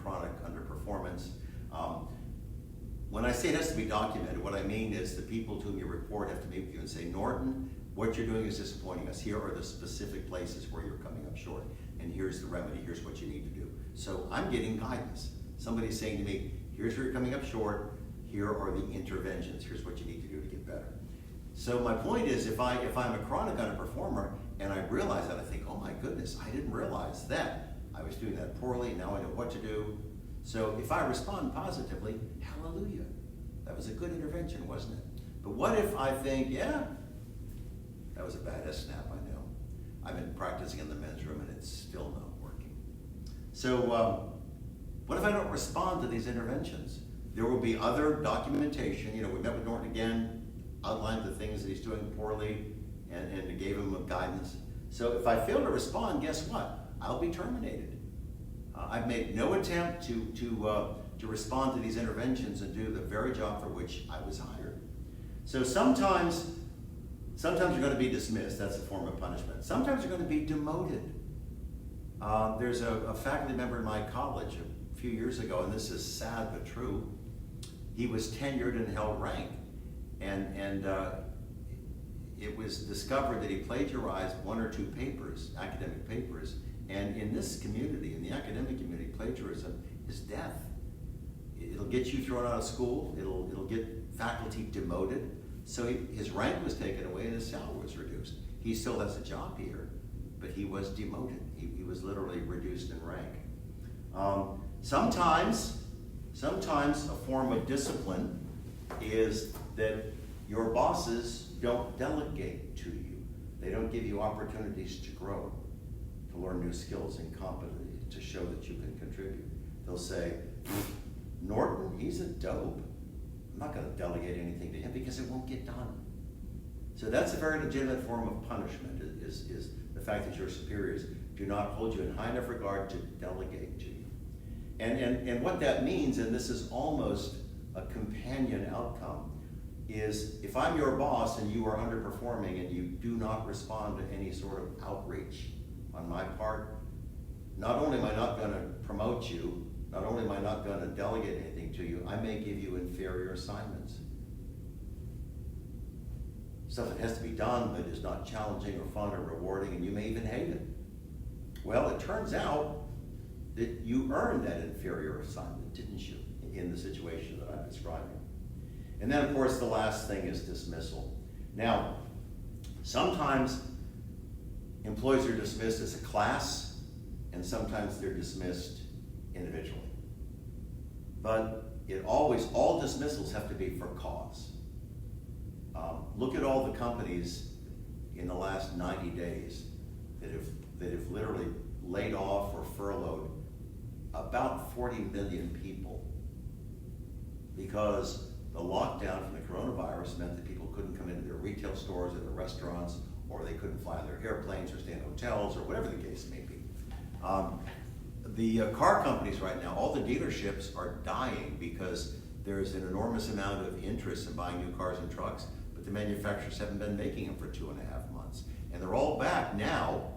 chronic underperformance, when I say it has to be documented, what I mean is the people to whom you report have to meet with you and say, Norton, what you're doing is disappointing us. Here are the specific places where you're coming up short, and here's the remedy. Here's what you need to do. So I'm getting guidance. Somebody's saying to me, here's where you're coming up short. Here are the interventions. Here's what you need to do to get better. So my point is, if I'm a chronic underperformer and I realize that, I think, oh my goodness, I didn't realize that. I was doing that poorly. Now I know what to do. So if I respond positively, hallelujah. That was a good intervention, wasn't it? But what if I think, yeah, that was a bad snap, I know. I've been practicing in the men's room and it's still not working. So what if I don't respond to these interventions? There will be other documentation. We met with Norton again, outlined the things that he's doing poorly, and gave him guidance. So if I fail to respond, guess what? I'll be terminated. I've made no attempt to respond to these interventions and do the very job for which I was hired. So sometimes you're going to be dismissed. That's a form of punishment. Sometimes you're going to be demoted. There's a faculty member in my college a few years ago, and this is sad but true. He was tenured and held rank, and it was discovered that he plagiarized one or two papers, academic papers, and in this community, in the academic community, plagiarism is death. It'll get you thrown out of school. It'll get faculty demoted. So his rank was taken away and his salary was reduced. He still has a job here, but he was demoted. He was literally reduced in rank. Sometimes a form of discipline is that your bosses don't delegate to you. They don't give you opportunities to grow, to learn new skills and competencies, to show that you can contribute. They'll say, Norton, he's a dope. I'm not going to delegate anything to him because it won't get done. So that's a very legitimate form of punishment, is the fact that your superiors do not hold you in high enough regard to delegate to you. And what that means, and this is almost a companion outcome, is if I'm your boss and you are underperforming and you do not respond to any sort of outreach on my part, not only am I not going to promote you, not only am I not going to delegate anything to you, I may give you inferior assignments. Stuff that has to be done but is not challenging or fun or rewarding, and you may even hate it. Well, it turns out that you earned that inferior assignment, didn't you, in the situation that I'm describing. And then, of course, the last thing is dismissal. Now, sometimes employees are dismissed as a class, and sometimes they're dismissed individually. But all dismissals have to be for cause. Look at all the companies in the last 90 days that have literally laid off or furloughed about 40 million people because the lockdown from the coronavirus meant that people couldn't come into their retail stores or their restaurants, or they couldn't fly on their airplanes or stay in hotels, or whatever the case may be. The car companies right now, all the dealerships are dying because there's an enormous amount of interest in buying new cars and trucks, but the manufacturers haven't been making them for 2.5 months. And they're all back now.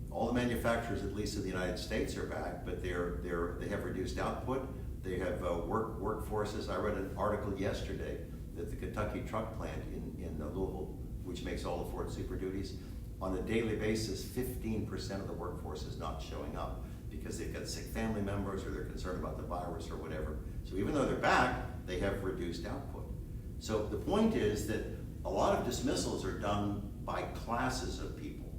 All the manufacturers, at least in the United States, are back, but they have reduced output. They have workforces. I read an article yesterday that the Kentucky truck plant in Louisville, which makes all the Ford Super Duties, on a daily basis, 15% of the workforce is not showing up because they've got sick family members or they're concerned about the virus or whatever. So even though they're back, they have reduced output. So the point is that a lot of dismissals are done by classes of people.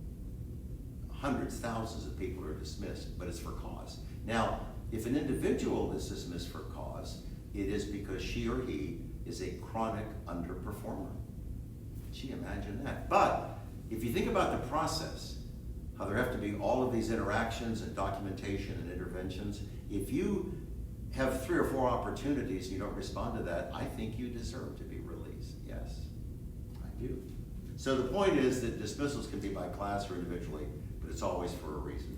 Hundreds, thousands of people are dismissed, but it's for cause. Now, if an individual is dismissed for cause, it is because she or he is a chronic underperformer. Gee, imagine that. But if you think about the process, how there have to be all of these interactions and documentation and interventions, if you have 3 or 4 opportunities and you don't respond to that, I think you deserve to be released. Yes, I do. So the point is that dismissals can be by class or individually, but it's always for a reason.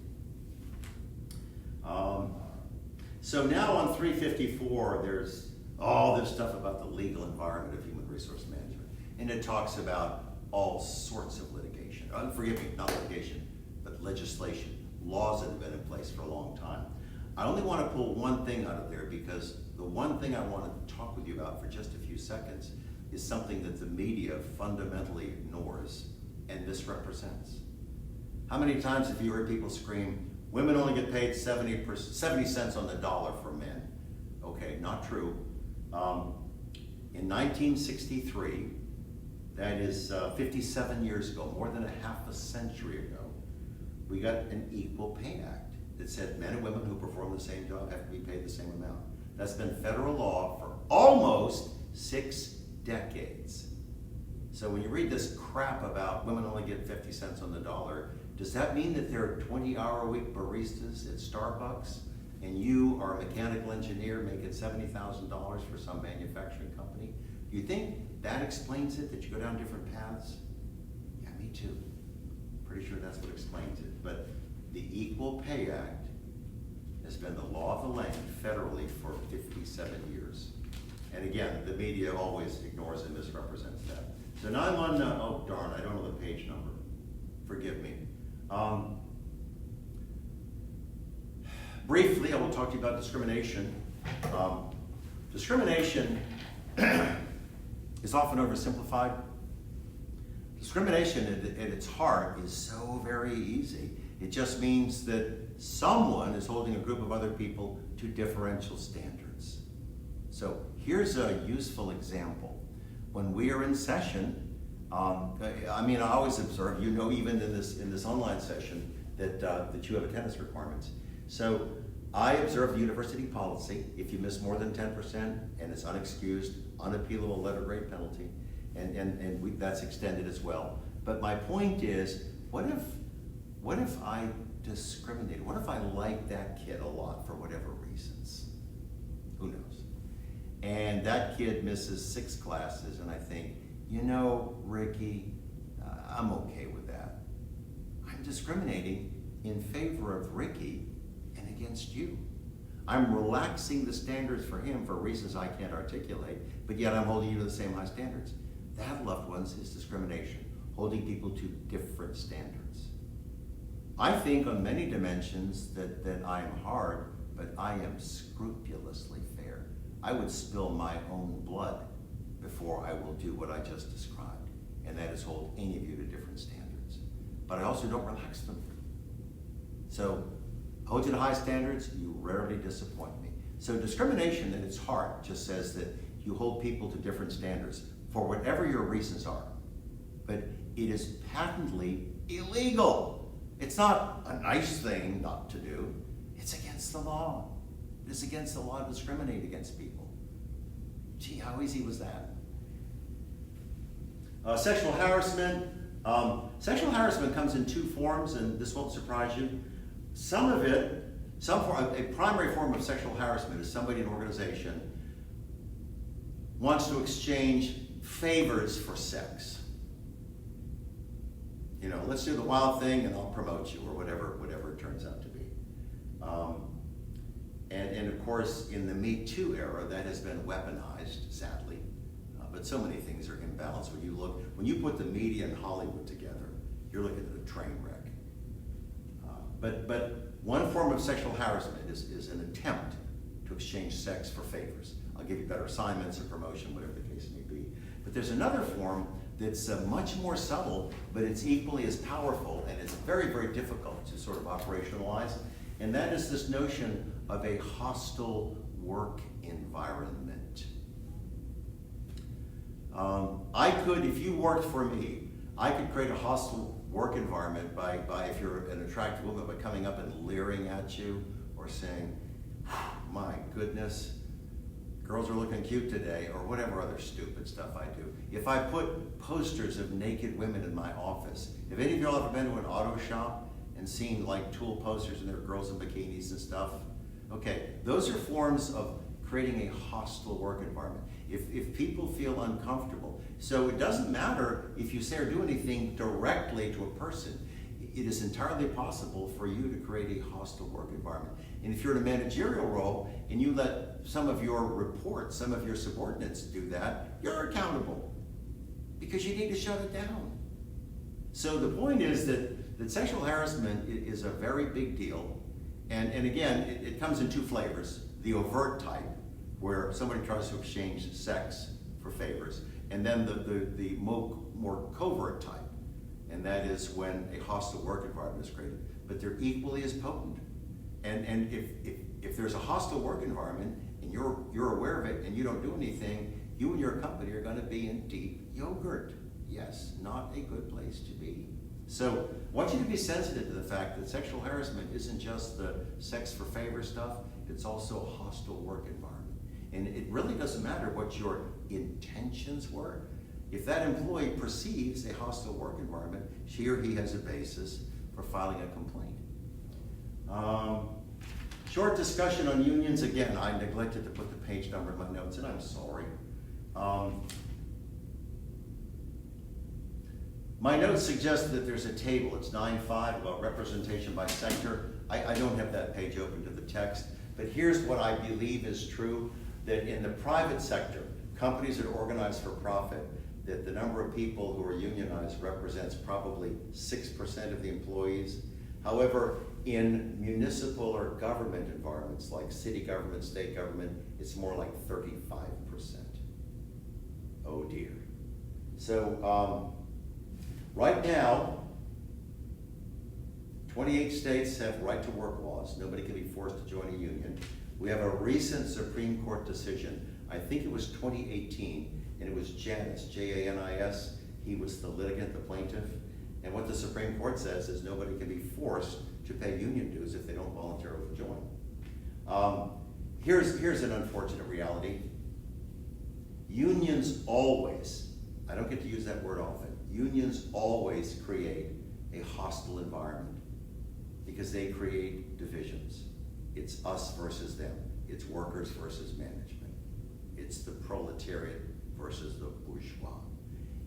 So now on 354, there's all this stuff about the legal environment of human resource management. And it talks about all sorts of litigation. Forgive me, not litigation, but legislation, laws that have been in place for a long time. I only want to pull one thing out of there because the one thing I want to talk with you about for just a few seconds is something that the media fundamentally ignores and misrepresents. How many times have you heard people scream, women only get paid 70 cents on the dollar for men? Okay, not true. In 1963, that is 57 years ago, more than a half a century ago, we got an Equal Pay Act that said men and women who perform the same job have to be paid the same amount. That's been federal law for almost 6 decades. So when you read this crap about women only get 50 cents on the dollar, does that mean that there are 20-hour-a-week baristas at Starbucks and you are a mechanical engineer making $70,000 for some manufacturing company? Do you think that explains it, that you go down different paths? Yeah, me too. Pretty sure that's what explains it. But the Equal Pay Act has been the law of the land federally for 57 years. And again, the media always ignores and misrepresents that. So now I'm on, oh darn, I don't know the page number. Forgive me. Briefly, I will talk to you about discrimination. Discrimination is often oversimplified. Discrimination at its heart is so very easy. It just means that someone is holding a group of other people to differential standards. So here's a useful example. When we are in session, I always observe, even in this online session, that you have attendance requirements. So I observe the university policy. If you miss more than 10% and it's unexcused, unappealable letter grade penalty, and that's extended as well. But my point is, what if I discriminate? What if I like that kid a lot for whatever reasons? Who knows? And that kid misses 6 classes, and I think, Ricky, I'm okay with that. I'm discriminating in favor of Ricky and against you. I'm relaxing the standards for him for reasons I can't articulate, but yet I'm holding you to the same high standards. That, loved ones, is discrimination, holding people to different standards. I think on many dimensions that I am hard, but I am scrupulously fair. I would spill my own blood before I will do what I just described, and that is hold any of you to different standards. But I also don't relax them. So, hold you to high standards, you rarely disappoint me. So discrimination at its heart just says that you hold people to different standards for whatever your reasons are. But it is patently illegal. It's not a nice thing not to do. It's against the law. It is against the law to discriminate against people. Gee, how easy was that? Sexual harassment. Sexual harassment comes in 2 forms, and this won't surprise you. A primary form of sexual harassment is somebody in an organization wants to exchange favors for sex. You know, let's do the wild thing and I'll promote you, or whatever it turns out to be. And of course, in the Me Too era, that has been weaponized, sadly. But so many things are imbalanced. When you put the media and Hollywood together, you're looking at a train wreck. But one form of sexual harassment is an attempt to exchange sex for favors. I'll give you better assignments or promotion, whatever the case may be. But there's another form that's much more subtle, but it's equally as powerful, and it's very, very difficult to sort of operationalize. And that is this notion of a hostile work environment. I could, if you worked for me, I could create a hostile work environment by if you're an attractive woman, by coming up and leering at you or saying, my goodness, girls are looking cute today, or whatever other stupid stuff I do. If I put posters of naked women in my office, have any of y'all ever been to an auto shop and seen like Tool posters and there are girls in bikinis and stuff? Okay, those are forms of creating a hostile work environment. If people feel uncomfortable, so it doesn't matter if you say or do anything directly to a person. It is entirely possible for you to create a hostile work environment. And if you're in a managerial role and you let some of your reports, some of your subordinates do that, you're accountable because you need to shut it down. So the point is that sexual harassment is a very big deal. And again, it comes in two flavors. The overt type, where somebody tries to exchange sex for favors, and then the more covert type, and that is when a hostile work environment is created. But they're equally as potent. And if there's a hostile work environment and you're aware of it and you don't do anything, you and your company are going to be in deep yogurt. Yes, not a good place to be. So I want you to be sensitive to the fact that sexual harassment isn't just the sex for favor stuff, it's also a hostile work environment. And it really doesn't matter what your intentions were. If that employee perceives a hostile work environment, she or he has a basis for filing a complaint. Short discussion on unions. Again, I neglected to put the page number in my notes, and I'm sorry. My notes suggest that there's a table. It's 9.5 about representation by sector. I don't have that page open to the text, but here's what I believe is true, that in the private sector, companies that are organized for profit, that the number of people who are unionized represents probably 6% of the employees. However, in municipal or government environments like city government, state government, it's more like 35%. Oh dear. So right now, 28 states have right to work laws. Nobody can be forced to join a union. We have a recent Supreme Court decision, I think it was 2018, and it was Janis, J-A-N-I-S. He was the litigant, the plaintiff. And what the Supreme Court says is nobody can be forced to pay union dues if they don't voluntarily join. Here's an unfortunate reality. Unions always, I don't get to use that word often, unions always create a hostile environment because they create divisions. It's us versus them. It's workers versus management. It's the proletariat versus the bourgeois.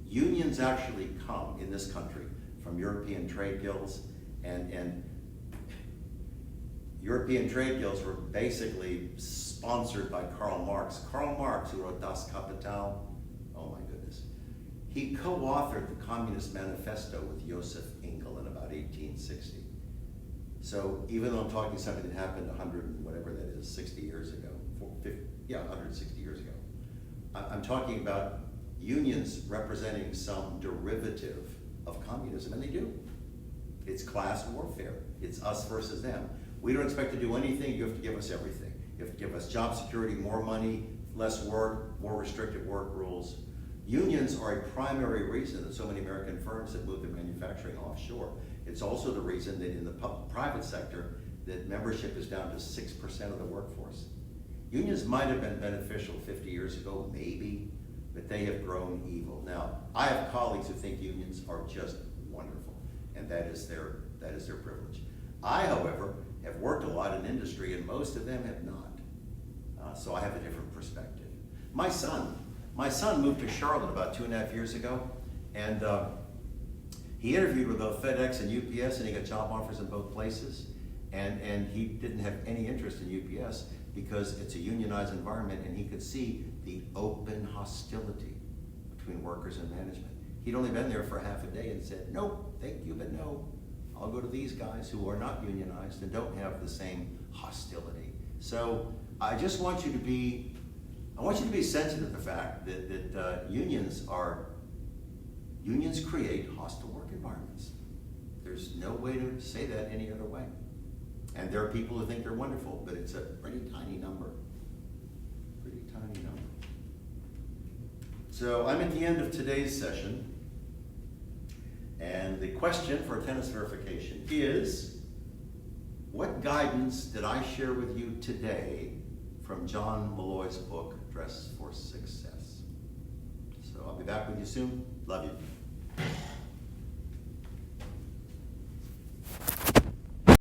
Unions actually come in this country from European trade guilds, and European trade guilds were basically sponsored by Karl Marx. Karl Marx, who wrote Das Kapital, oh my goodness. He co-authored the Communist Manifesto with Joseph Engel in about 1860. So even though I'm talking something that happened 100 and whatever that is, 60 years ago, 160 years ago, I'm talking about unions representing some derivative of communism, and they do. It's class warfare. It's us versus them. We don't expect to do anything. You have to give us everything. You have to give us job security, more money, less work, more restrictive work rules. Unions are a primary reason that so many American firms have moved their manufacturing offshore. It's also the reason that in the private sector that membership is down to 6% of the workforce. Unions might have been beneficial 50 years ago, maybe, but they have grown evil. Now, I have colleagues who think unions are just wonderful, and that is their privilege. I, however, have worked a lot in industry, and most of them have not. So I have a different perspective. My son My son moved to Charlotte about 2.5 years ago, and he interviewed with both FedEx and UPS, and he got job offers in both places. And he didn't have any interest in UPS because it's a unionized environment, and he could see the open hostility between workers and management. He'd only been there for half a day and said, nope, thank you, but no. I'll go to these guys who are not unionized and don't have the same hostility. So I just want you to be, sensitive to the fact that unions create hostile work environments. There's no way to say that any other way. And there are people who think they're wonderful, but it's a pretty tiny number. Pretty tiny number. So I'm at the end of today's session. And the question for attendance verification is, what guidance did I share with you today from John Malloy's book, Dress for Success? So I'll be back with you soon. Love you.